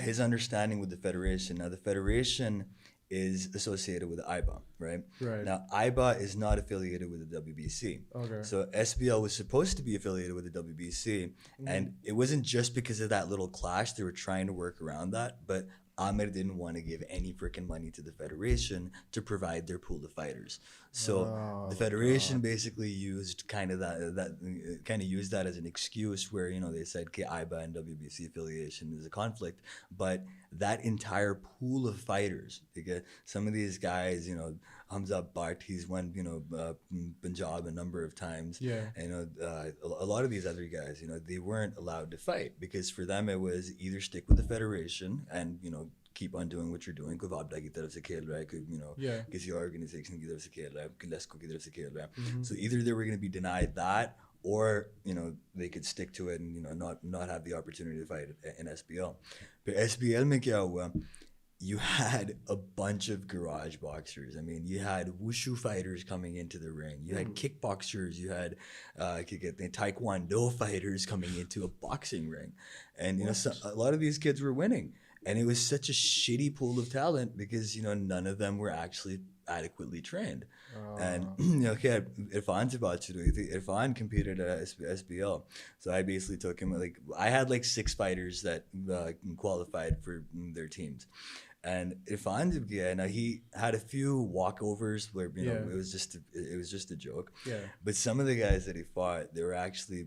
his understanding with the federation. Now the federation is associated with IBA, right? Right. Now IBA is not affiliated with the WBC. Okay. So SBL was supposed to be affiliated with the WBC, and it wasn't just because of that little clash. They were trying to work around that, but Amir didn't want to give any freaking money to the federation to provide their pool of fighters. So the federation basically used kind of that as an excuse where they said IBA and WBC affiliation is a conflict, but that entire pool of fighters, some of these guys, Hamza Bhatt, he's won Punjab a number of times. Yeah. A lot of these other guys, they weren't allowed to fight because for them it was either stick with the federation and keep on doing what you're doing. कोई वापडा की तरफ से खेल रहा है, कोई किसी organization की तरफ से खेल रहा है, कोई लेस्को की तरफ से खेल रहा है. So either they were going to be denied that, or they could stick to it and not have the opportunity to fight in SBL. But SBL में क्या हुआ? You had a bunch of garage boxers. I mean, you had wushu fighters coming into the ring. You had kickboxers. You had taekwondo fighters coming into a boxing ring. And, a lot of these kids were winning. And it was such a shitty pool of talent because, none of them were actually adequately trained. And, Irfan's about to do it. Irfan competed at SBL. So I basically took him, I had 6 fighters that qualified for their teams. And Irfan, now he had a few walkovers where it was just a joke. Yeah. But some of the guys that he fought, they were actually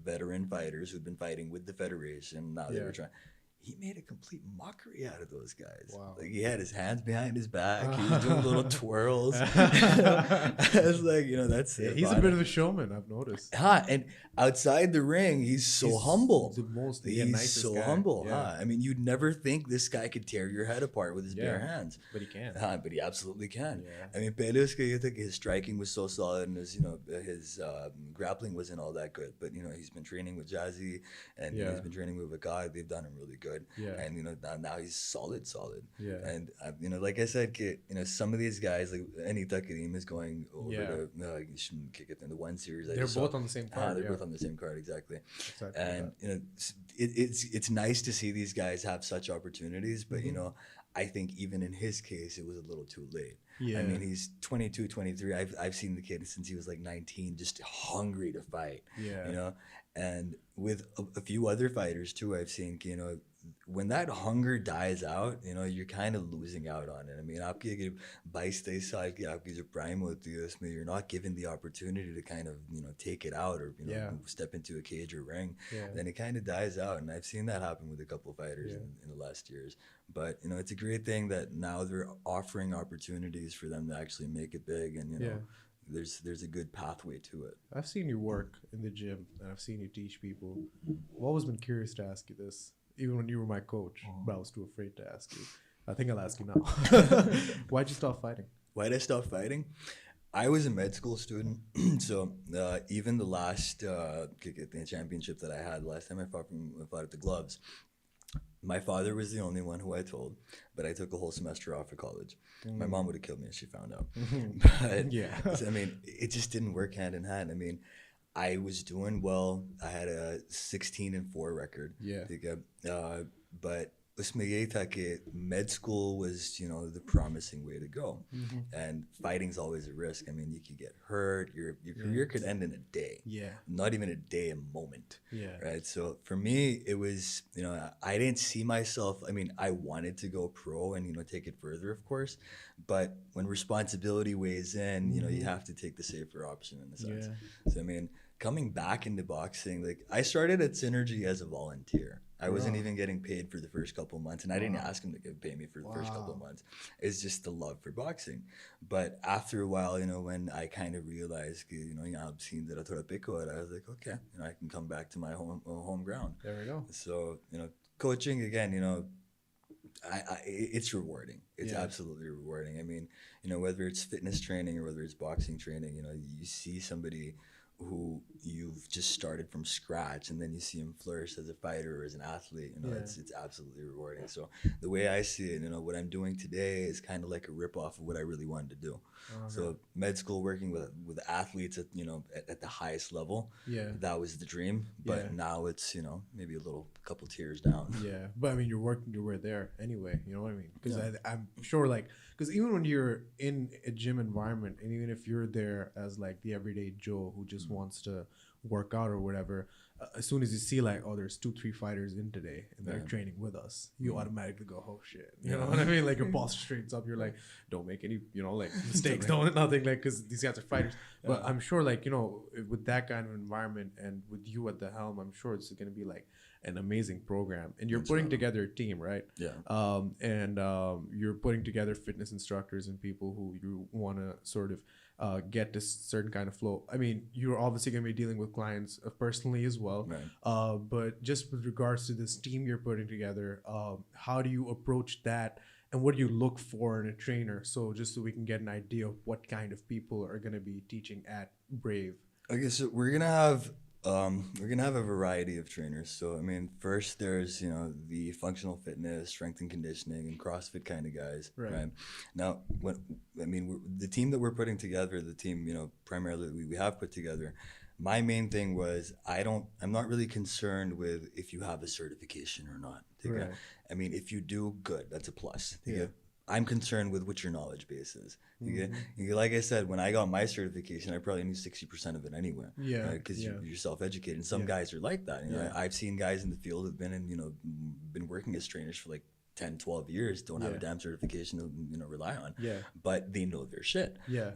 veteran fighters who'd been fighting with the federation. Now they were trying. He made a complete mockery out of those guys. Wow. He had his hands behind his back. He was doing little twirls. I was like, that's it. He's a bit of a showman, I've noticed. And outside the ring, he's humble. He's nicest so guy. Humble. Yeah. I mean, you'd never think this guy could tear your head apart with his bare hands. But he can. But he absolutely can. Yeah. I mean, pehle uska ye tha ki his striking was so solid and his grappling wasn't all that good. But, he's been training with Jazzy and he's been training with Vakad. They've done him really good. Yeah. And now he's solid. Yeah. And like I said, some of these guys like Anita Karim is going over to the one series. They're both on the same card. They're both on the same card, exactly. And it's nice to see these guys have such opportunities, but I think even in his case, it was a little too late. Yeah. I mean, he's 22, 23. I've seen the kid since he was 19, just hungry to fight. Yeah. And with a few other fighters too, I've seen, when that hunger dies out, you're kind of losing out on it. I mean, आपकी अगर 22-23 साल की आपकी जो prime होती है, उसमें you're not given the opportunity to kind of, take it out or, step into a cage or ring, then it kind of dies out. And I've seen that happen with a couple of fighters in the last years. But, it's a great thing that now they're offering opportunities for them to actually make it big and, there's a good pathway to it. I've seen you work in the gym and I've seen you teach people. I've always been curious to ask you this. Even when you were my coach, but I was too afraid to ask you. I think I'll ask you now. Why'd you stop fighting? Why'd I stop fighting? I was a med school student, so even the last championship that I had, last time I fought at the Gloves, my father was the only one who I told, but I took a whole semester off of college. My mom would have killed me if she found out. But, I mean, it just didn't work hand in hand. I mean, I was doing well. I had a 16-4 record. Yeah. But उसमें यही था कि med school was, the promising way to go. Mm-hmm. And fighting's always a risk. I mean, you could get hurt. Your career could end in a day. Yeah. Not even a day, a moment. Yeah. Right. So for me, it was, I didn't see myself. I mean, I wanted to go pro and, take it further, of course. But when responsibility weighs in, you have to take the safer option in a sense. Yeah. So, I mean, coming back into boxing, like I started at Synergy as a volunteer. I wasn't even getting paid for the first couple of months, and I didn't ask him to pay me for the first couple of months. It's just the love for boxing. But after a while, when I kind of realized, I've seen that I was like, okay, I can come back to my home ground. There we go. So, coaching again, it's rewarding. It's absolutely rewarding. I mean, whether it's fitness training or whether it's boxing training, you see somebody who you've just started from scratch and then you see him flourish as a fighter or as an athlete, it's absolutely rewarding. So the way I see it, what I'm doing today is kind of like a rip-off of what I really wanted to do. So med school, working with athletes at at the highest level, that was the dream. But now it's maybe a couple tiers down. Yeah, but I mean, you were there anyway. You know what I mean? Because I'm sure, like, because even when you're in a gym environment, and even if you're there as like the everyday Joe who just wants to work out or whatever, as soon as you see like, oh, there's 2-3 fighters in today and they're training with us, you automatically go, oh shit, you know what I mean? Like your boss straightens up, you're like, don't make any like mistakes, nothing, like, because these guys are fighters. But I'm sure, like, with that kind of environment and with you at the helm, I'm sure it's going to be like an amazing program. And you're putting together a team, right? Yeah. And you're putting together fitness instructors and people who you want to sort of get this certain kind of flow. I mean, you're obviously going to be dealing with clients personally as well. Right. But just with regards to this team you're putting together, how do you approach that? And what do you look for in a trainer? So just so we can get an idea of what kind of people are going to be teaching at Brave. Okay, so we're gonna have a variety of trainers. So I mean, first there's the functional fitness, strength and conditioning, and CrossFit kind of guys. Right. Now, the team that we're putting together, the team primarily we have put together. My main thing was I'm not really concerned with if you have a certification or not. Right. I mean, if you do, good. That's a plus. I'm concerned with what your knowledge base is. Like I said, when I got my certification, I probably knew 60% of it anyway. Yeah. Because you're self-educated. And some guys are like that. I've seen guys in the field who've been working as trainers for like 10, 12 years, don't have a damn certification to rely on. Yeah. But they know their shit. Yeah.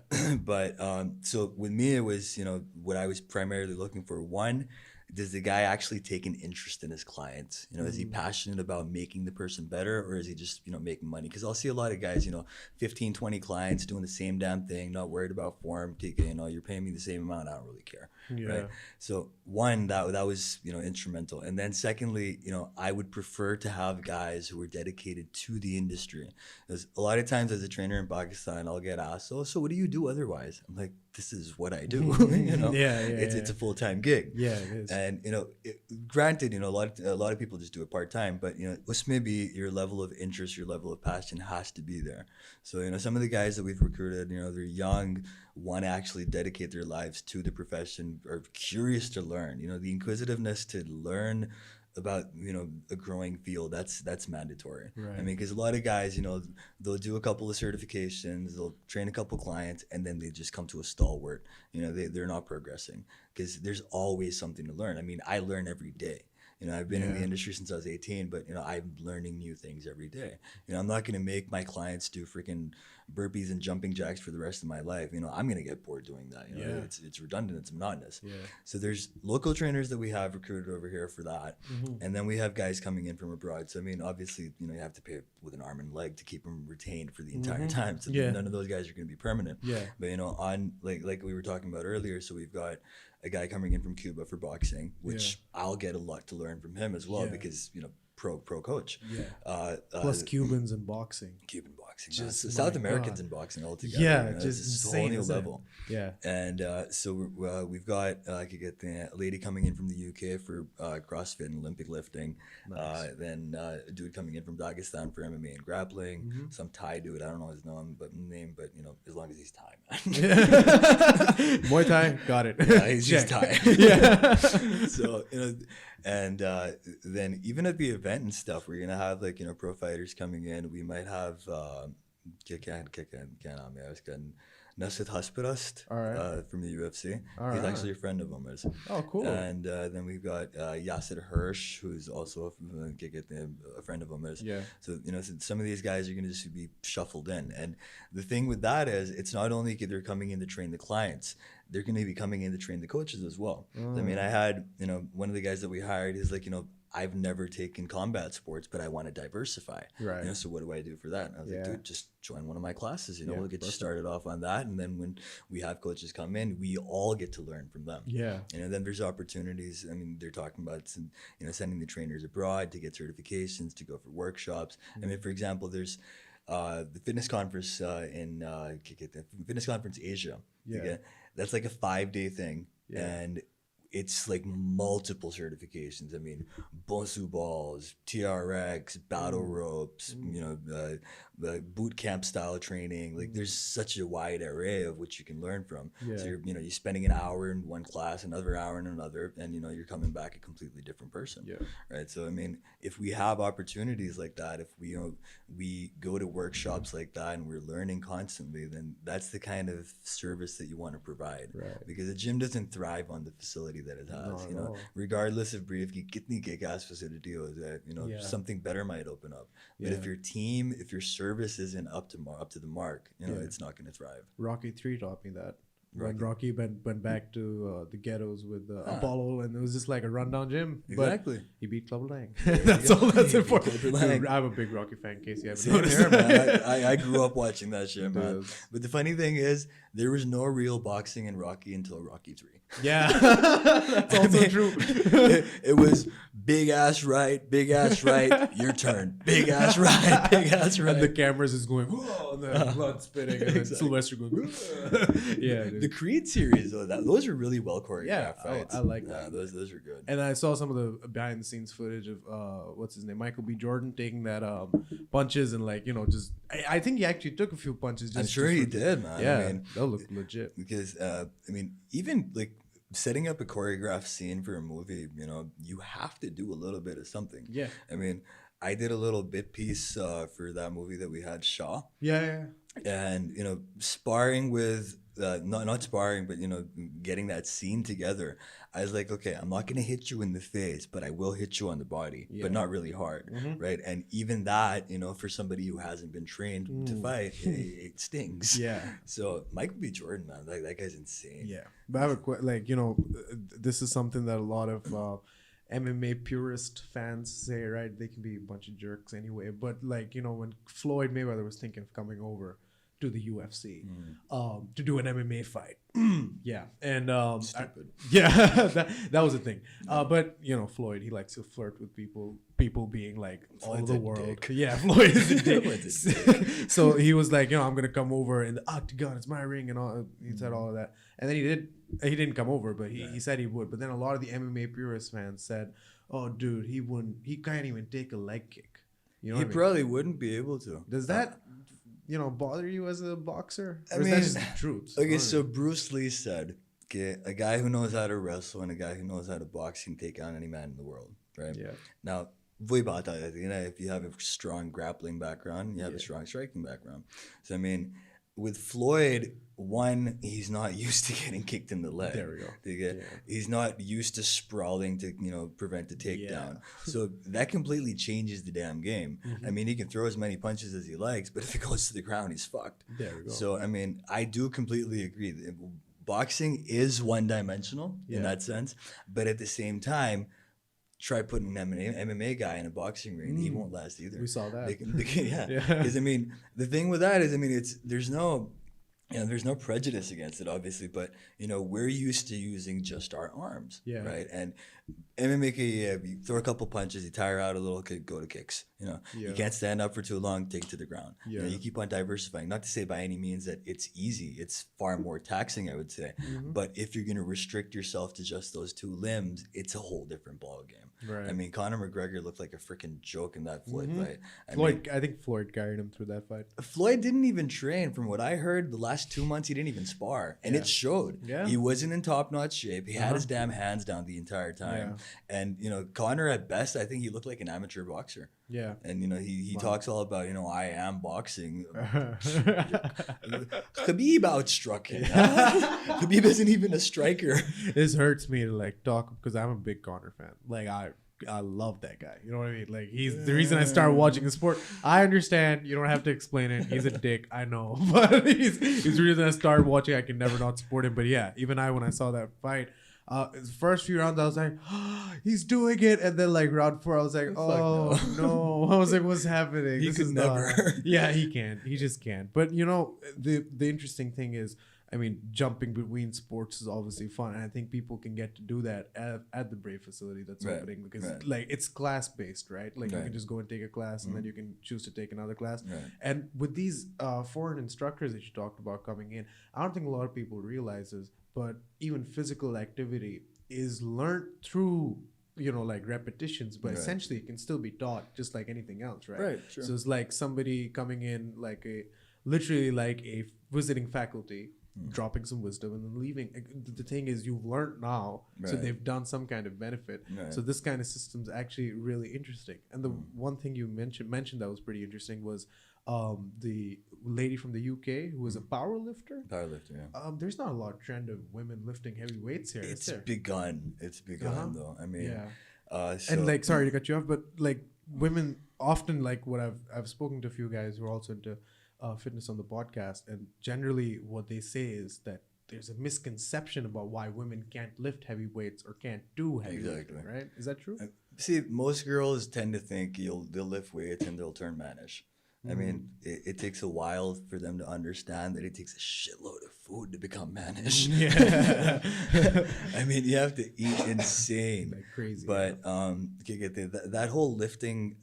But so with me, it was, what I was primarily looking for. One, does the guy actually take an interest in his clients? Is he passionate about making the person better, or is he just, making money? Because I'll see a lot of guys, 15, 20 clients doing the same damn thing, not worried about form, you're paying me the same amount, I don't really care. Yeah. Right? So one, that was, instrumental. And then secondly, I would prefer to have guys who are dedicated to the industry. Because a lot of times as a trainer in Pakistan, I'll get asked, so what do you do otherwise? I'm like, this is what I do. It's a full-time gig. Yeah, it is. And granted, a lot of people just do it part-time, but maybe your level of interest, your level of passion has to be there. So some of the guys that we've recruited, they're young, want to actually dedicate their lives to the profession, are curious to learn. The inquisitiveness to learn about a growing field, that's mandatory. Right. I mean, because a lot of guys, they'll do a couple of certifications, they'll train a couple clients, and then they just come to a stalwart. They're not progressing because there's always something to learn. I mean, I learn every day. I've been in the industry since I was 18, but I'm learning new things every day. I'm not going to make my clients do freaking burpees and jumping jacks for the rest of my life. I'm going to get bored doing that. It's redundant, it's monotonous. Yeah. So there's local trainers that we have recruited over here for that. And then we have guys coming in from abroad. So I mean, obviously, you have to pay with an arm and leg to keep them retained for the entire time. So none of those guys are going to be permanent. Yeah. But on like we were talking about earlier, so we've got a guy coming in from Cuba for boxing, which I'll get a lot to learn from him as well because pro coach. Yeah. Plus Cubans and boxing. Cuban boxing. boxing. Man. Just So my South Americans God. in boxing altogether. Yeah, you know, just it's a whole insane, new isn't it? level. Yeah. And so we've got I could get the lady coming in from the UK for CrossFit and Olympic lifting. Nice. Then a dude coming in from Dagestan for MMA and grappling. Mm-hmm. Some Thai dude, I don't know his name, but you know, as long as he's Thai, man. Muay Thai, got it. Yeah, he's Check. Thai. Yeah. So you know, and then even at the event and stuff, we're gonna have like, you know, pro fighters coming in. We might have Nasrid Haspirast All right. from the UFC. All He's right. actually a friend of ours. Oh, cool. And then we've got Yasser Hirsch, who's also a friend of ours. Yeah. So, you know, so some of these guys are going to just be shuffled in. And the thing with that is, it's not only they're coming in to train the clients, they're going to be coming in to train the coaches as well. I mean, I had, you know, one of the guys that we hired, he's like, you know, I've never taken combat sports, but I want to diversify. Right. You know, so what do I do for that? And I was like, dude, just join one of my classes. You know, Yeah, we'll get you started off on that. And then when we have coaches come in, we all get to learn from them. Yeah. And then there's opportunities. I mean, they're talking about, you know, sending the trainers abroad to get certifications, to go for workshops. I mean, for example, there's the fitness conference Fitness Conference Asia. Yeah. Okay? That's like a 5-day thing. Yeah. And it's like multiple certifications. I mean, Bonsu balls, TRX, battle ropes, you know, the boot camp style training. Like there's such a wide array of which you can learn from. Yeah. So you're spending an hour in one class, another hour in another, and you know, you're coming back a completely different person. Yeah. Right. So I mean, if we have opportunities like that, if we, you know, we go to workshops like that and we're learning constantly, then that's the kind of service that you want to provide. Right. Because a gym doesn't thrive on the facility that it has. Not You at know, all. regardless of brief, kitni kick-ass facility ho jaye, you know, Yeah. something better might open up. But Yeah. if your team, if your service isn't up to the mark, you know, Yeah. it's not going to thrive. Rocky 3 taught me that. When Rocky- Rocky went back to the ghettos with Apollo, and it was just like a rundown gym. Exactly. But he beat Clubber Lang. you That's go. all that's He beat important. Clubber Lang. Dude, I'm a big Rocky fan, in case you haven't Same noticed. here, man. I grew up watching that shit, man. Dude. But the funny thing is, there was no real boxing in Rocky until Rocky 3. Yeah, that's also true. It was big ass right, your turn. Big ass right, big ass right. And the cameras is going, whoa, and then blood spitting, and then Sylvester going, yeah. Dude. The Creed series, though, those are really well choreographed Yeah, fights. I like that. Those are good. And I saw some of the behind the scenes footage of what's his name, Michael B. Jordan, taking that punches and like, you know, just I think he actually took a few punches. I'm sure he did, man. Yeah, I mean, that looked legit. because I mean, even like setting up a choreographed scene for a movie, you know, you have to do a little bit of something. Yeah, I mean, I did a little bit piece for that movie that we had, Shaw. yeah. And you know, sparring with not sparring, but you know, getting that scene together, I was like, okay, I'm not gonna hit you in the face, but I will hit you on the body, Yeah. but not really hard, right? And even that, you know, for somebody who hasn't been trained to fight, it stings. Yeah. So Michael B. Jordan, man, that guy's insane. Yeah, but I have a like, you know, this is something that a lot of MMA purist fans say, right? They can be a bunch of jerks anyway, but like, you know, when Floyd Mayweather was thinking of coming over to the UFC to do an MMA fight, yeah, and Stupid. that was the thing. But you know, Floyd, he likes to flirt with people being like all Floyd's the a world. dick. Yeah, Floyd is a dick. Floyd's a So he was like, you know, I'm gonna come over in the octagon. It's my ring, and all. He said all of that, and then he did. He didn't come over, but he said he would. But then a lot of the MMA purist fans said, "Oh, dude, he wouldn't. He can't even take a leg kick." You know, He what I mean? probably wouldn't be able to. Does that, you know, bother you as a boxer? I Or is that mean, just the truth? Okay, Honestly. so Bruce Lee said, okay, a guy who knows how to wrestle and a guy who knows how to box can take on any man in the world, right? Yeah. Now, वही बात आ जाती है ना, if you have a strong grappling background, you have a strong striking background. So, I mean, with Floyd, one, he's not used to getting kicked in the leg. There we go. He's not used to sprawling to, you know, prevent the takedown. So that completely changes the damn game. I mean, he can throw as many punches as he likes, but if it goes to the ground, he's fucked. There we go. So, I mean, I do completely agree. Boxing is one-dimensional in that sense, but at the same time, try putting an MMA guy in a boxing ring, he won't last either. We saw that. Yeah, because I mean, the thing with that is, I mean, there's no prejudice against it, obviously, but you know, we're used to using just our arms, right? And MMA, you throw a couple punches, you tire out a little, go to kicks, You can't stand up for too long, take it to the ground. Yeah. You keep on diversifying. Not to say by any means that it's easy. It's far more taxing, I would say. But if you're going to restrict yourself to just those two limbs, it's a whole different ball game. Right. I mean, Conor McGregor looked like a freaking joke in that Floyd fight. I think Floyd carried him through that fight. Floyd didn't even train. From what I heard, the last 2 months he didn't even spar, and it showed. Yeah. He wasn't in top-notch shape. He had his damn hands down the entire time. And Conor at best, I think he looked like an amateur boxer. Yeah. And he talks all about I am boxing. Khabib outstruck him. Khabib isn't even a striker. This hurts me to like talk because I'm a big Conor fan. Like I love that guy. You know what I mean? Like he's the reason I started watching the sport. I understand you don't have to explain it. He's a dick, I know, but he's the reason I started watching. I can never not support him. But yeah, even when I saw that fight, the first few rounds I was like, oh, he's doing it, and then like round 4 I was like, oh no. I was like, what's happening? He could never. Yeah, he can't. He just can't. But the interesting thing is, I mean, jumping between sports is obviously fun, and I think people can get to do that at the Brave facility that's opening because like it's class based, right? Like you can just go and take a class, and then you can choose to take another class. And with these foreign instructors that you talked about coming in, I don't think a lot of people realize this, but even physical activity is learned through like repetitions, but essentially it can still be taught just like anything else, right? Right. Sure. So it's like somebody coming in like literally like a visiting faculty, dropping some wisdom and then leaving. The thing is, you've learned now, so they've done some kind of benefit. So this kind of system's actually really interesting. And the one thing you mentioned that was pretty interesting was the lady from the UK who was a power lifter. There's not a lot of trend of women lifting heavy weights here. It's begun though. I mean, and like, sorry to cut you off, but like women often, like what I've spoken to a few guys who are also into fitness on the podcast, and generally what they say is that there's a misconception about why women can't lift heavy weights or can't do heavy weights, right? Is that true? See, most girls tend to think they'll lift weights and they'll turn mannish. I mean, it takes a while for them to understand that it takes a shitload of food to become mannish. Yeah. I mean, you have to eat insane. Like crazy. But that whole lifting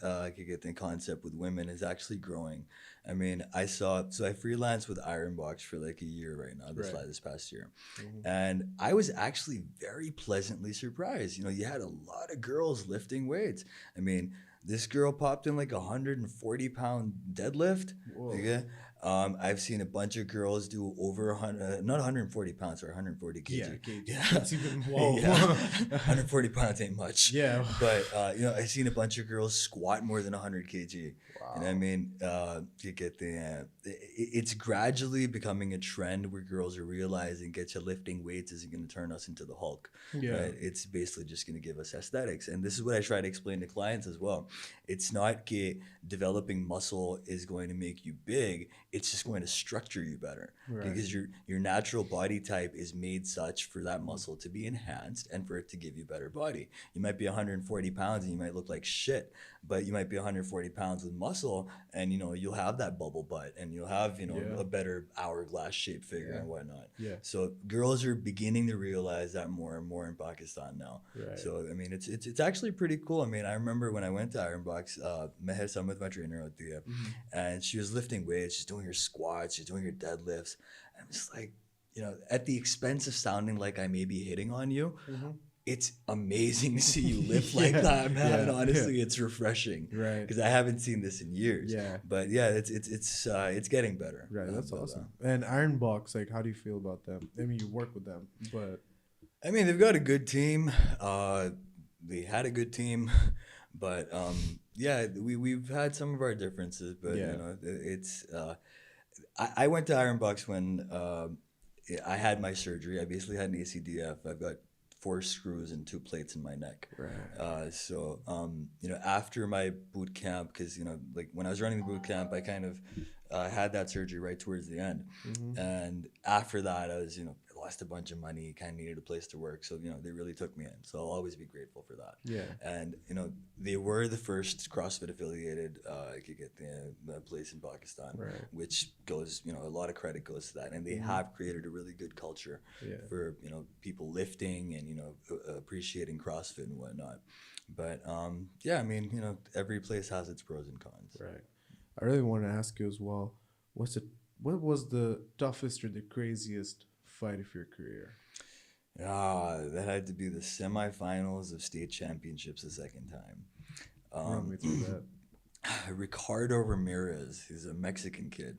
concept with women is actually growing. I mean, I freelanced with Ironbox for like a year right now, this past year. And I was actually very pleasantly surprised. You had a lot of girls lifting weights. I mean, this girl popped in like 140-pound deadlift. Okay? I've seen a bunch of girls do over 100, not 140 pounds, or 140 kg. Yeah. That's even, whoa. 140 pounds ain't much. Yeah. But, I've seen a bunch of girls squat more than 100 kg. Wow. And I mean, it's gradually becoming a trend where girls are realizing lifting weights isn't going to turn us into the Hulk. Yeah. Right? It's basically just going to give us aesthetics. And this is what I try to explain to clients as well. It's not developing muscle is going to make you big. It's just going to structure you better, because your natural body type is made such for that muscle to be enhanced and for it to give you better body. You might be 140 pounds and you might look like shit, but you might be 140 pounds with muscle, and you'll have that bubble butt, and you'll have a better hourglass shaped figure and whatnot. Yeah. So girls are beginning to realize that more and more in Pakistan now. Right. So I mean, it's actually pretty cool. I mean, I remember when I went to Ironbox, Meher Samad, my trainer out there, and she was lifting weights. She's doing her squats, she's doing her deadlifts. I'm just like, at the expense of sounding like I may be hitting on you, it's amazing to see you lift like that, man. Honestly, it's refreshing, right? Because I haven't seen this in years. Yeah, but yeah, it's getting better. Right, that's awesome. And Ironbox, like, how do you feel about them? I mean, you work with them, but I mean, they've got a good team. They had a good team, but we've had some of our differences. But it's I went to Ironbox when I had my surgery. I basically had an ACDF. I've got 4 screws and 2 plates in my neck. Right. After my boot camp, because like when I was running the boot camp, I kind of had that surgery right towards the end, and after that, I was a lost a bunch of money, kind of needed a place to work. So, they really took me in. So I'll always be grateful for that. Yeah. And, they were the first CrossFit affiliated, the place in Pakistan, Right. which goes, a lot of credit goes to that. And they have created a really good culture for, people lifting and, appreciating CrossFit and whatnot. But, yeah, I mean, every place has its pros and cons. Right. I really want to ask you as well, what was the toughest or the craziest fight of your career? That had to be the semifinals of state championships the second time. Run me through that. Ricardo Ramirez, he's a Mexican kid.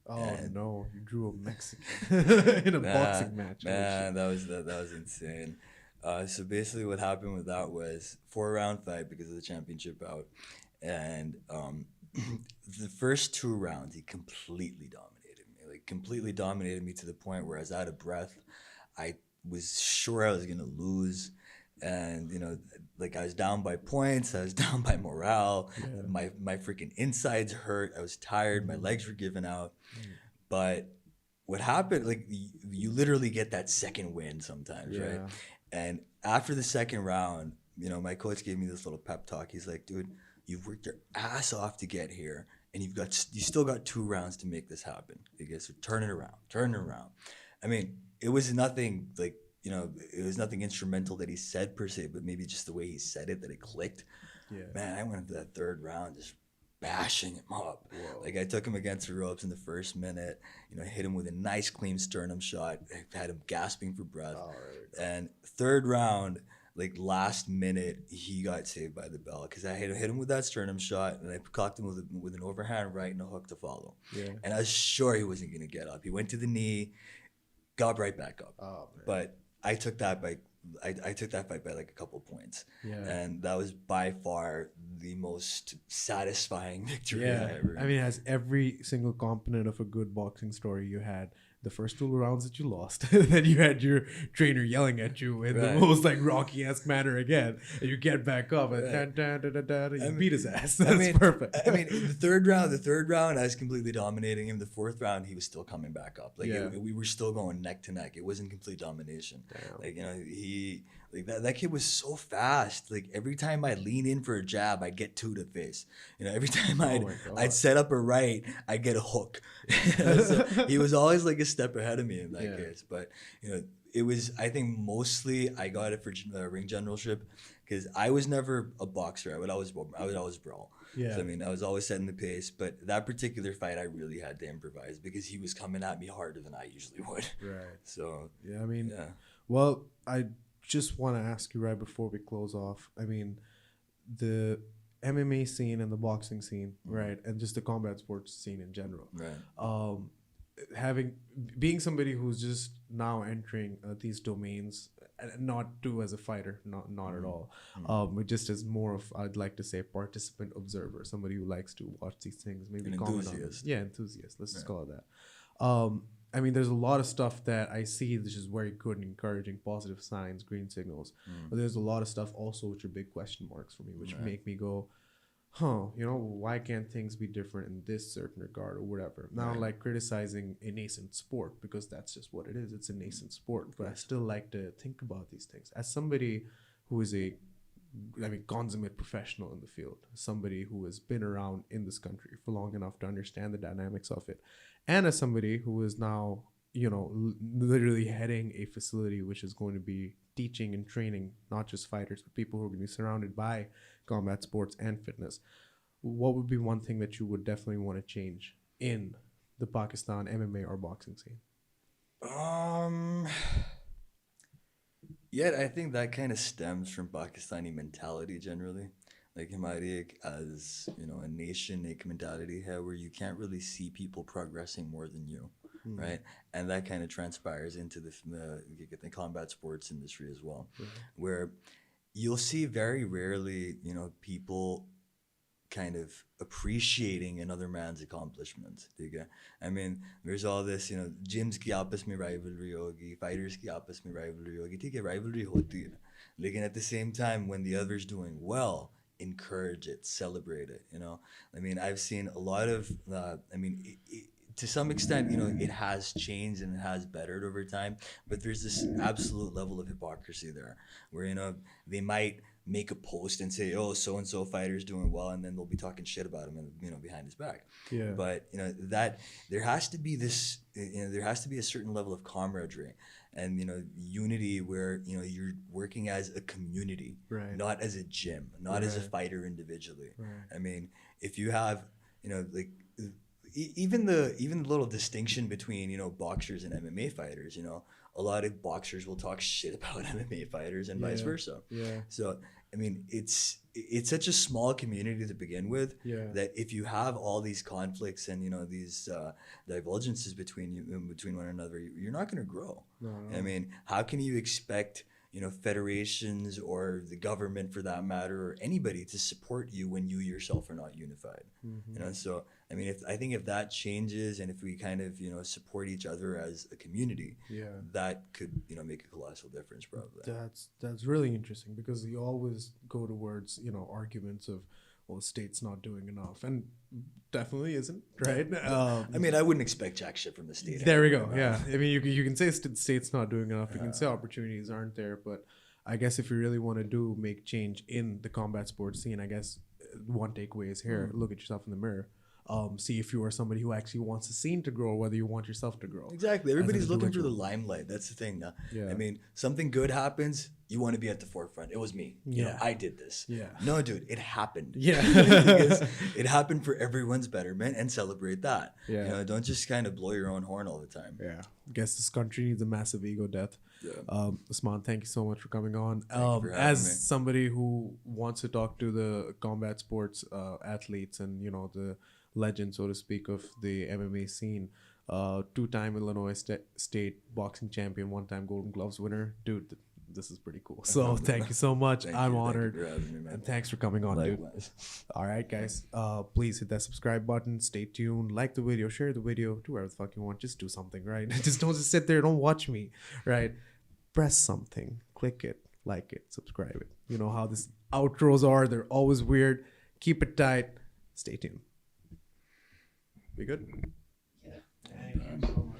Oh no, you drew a Mexican in a boxing match. Man, that was insane. So basically what happened with that was 4-round fight because of the championship bout. And the first 2 rounds, he completely dominated me to the point where I was out of breath. I was sure I was going to lose. And, I was down by points. I was down by morale. Yeah. My freaking insides hurt. I was tired. My legs were giving out. But what happened, you literally get that second win sometimes, right? And after the second round, my coach gave me this little pep talk. He's like, dude, you've worked your ass off to get here, and you still got 2 rounds to make this happen. He goes, so turn it around. I mean, it was nothing it was nothing instrumental that he said per se, but maybe just the way he said it, that it clicked. Yeah. Man, I went into that 3rd round just bashing him up. Whoa. I took him against the ropes in the first minute, hit him with a nice clean sternum shot. I had him gasping for breath. Right. And 3rd round, last minute, he got saved by the bell because I hit him with that sternum shot, and I clocked him with an overhand right and a hook to follow. Yeah. And I was sure he wasn't going to get up. He went to the knee, got right back up. Oh, man. But I took that fight by a couple points. Yeah. And that was by far the most satisfying victory I ever. I mean, it has every single component of a good boxing story. You had the first 2 rounds that you lost. Then you had your trainer yelling at you in the most Rocky-esque manner again. And you get back up and you beat his ass. That's perfect. I mean, the third round, I was completely dominating him. The 4th round, he was still coming back up. We were still going neck to neck. It wasn't complete domination. Damn. That kid was so fast. Every time I'd lean in for a jab, I'd get 2 to face. Every time I'd set up a right, I'd get a hook. So he was always a step ahead of me in that case. But it was, I think mostly I got it for ring generalship because I was never a boxer. I would always brawl. Yeah. So, I mean, I was always setting the pace. But that particular fight, I really had to improvise because he was coming at me harder than I usually would. Right. So yeah, I mean, well, I just want to ask you right before we close off. I mean, the MMA scene and the boxing scene, right, and just the combat sports scene in general. Right. Being somebody who's just now entering these domains, not as a fighter, not at all, but just as more of, I'd like to say, participant observer, somebody who likes to watch these things, maybe comment on it. Yeah, enthusiast. Let's just call it that. I mean, there's a lot of stuff that I see which is very good and encouraging, positive signs, green signals. But there's a lot of stuff also which are big question marks for me, which make me go, why can't things be different in this certain regard or whatever? Now, criticizing a nascent sport, because that's just what it is. It's a nascent sport. But I still like to think about these things. As somebody who is consummate professional in the field, somebody who has been around in this country for long enough to understand the dynamics of it, and as somebody who is now, literally heading a facility which is going to be teaching and training not just fighters, but people who are going to be surrounded by combat sports and fitness, what would be one thing that you would definitely want to change in the Pakistan MMA or boxing scene? Yeah, I think that kind of stems from Pakistani mentality generally. हमारी as a nation, एक mentality hai where you can't really see people progressing more than you, right? And that kind of transpires into the combat sports industry as well, where you'll see very rarely, people kind of appreciating another man's accomplishments. I mean, there's all this, gyms ki aapas mein rivalry hogi, fighters ki aapas mein rivalry hogi. Rivalry hoti hai. Lekin at the same time, when the other's doing well, encourage it, celebrate it. I mean, I've seen a lot of, to some extent, it has changed and it has bettered over time, but there's this absolute level of hypocrisy there where, they might make a post and say, oh, so and so fighter's doing well, and then they'll be talking shit about him and, behind his back. Yeah. But that there has to be this, there has to be a certain level of camaraderie and unity where you're working as a community, Right. not as a gym, not as a Right. fighter individually. Right. I mean, if you have like even the little distinction between boxers and MMA fighters, a lot of boxers will talk shit about MMA fighters and vice Yeah. versa. Yeah. So I mean, it's such a small community to begin with, Yeah. that if you have all these conflicts and these divergences between one another, you're not going to grow. No. I mean, how can you expect federations or the government, for that matter, or anybody to support you when you yourself are not unified? Mm-hmm. So I mean, I think if that changes and if we kind of support each other as a community, Yeah. that could make a colossal difference, probably. That's really interesting, because you always go towards arguments of, well, the state's not doing enough, and definitely isn't, right? I mean, I wouldn't expect jack shit from the state. There we go. anyway, Yeah, I mean, you can say the state's not doing enough. You can say opportunities aren't there, but I guess if you really want to make change in the combat sports scene, I guess one takeaway is here: look at yourself in the mirror. See if you are somebody who actually wants the scene to grow, whether you want yourself to grow. Exactly. Everybody's looking for the individual. limelight. That's the thing. Now, Yeah. I mean, something good happens, you want to be at the forefront. It was me. Yeah. I did this. Yeah. No, dude, it happened. Yeah. Because it happened for everyone's betterment, and celebrate that. Yeah. Don't just kind of blow your own horn all the time. Yeah, guess this country needs a massive ego death. Yeah. Usman, thank you so much for coming on. you for having As me. somebody who wants to talk to the combat sports athletes and the legend, so to speak, of the MMA scene, two-time Illinois state boxing champion, one-time Golden Gloves winner, dude. This is pretty cool. So thank you so much. I'm honored. Thank you for having me, man. And thanks for coming on, dude. Likewise. All right, guys. Please hit that subscribe button. Stay tuned. Like the video. Share the video. Do whatever the fuck you want. Just do something, right? Just don't just sit there. Don't watch me, right? Press something. Click it. Like it. Subscribe it. You know how these outros are. They're always weird. Keep it tight. Stay tuned. We good? Yeah. Thank you so much.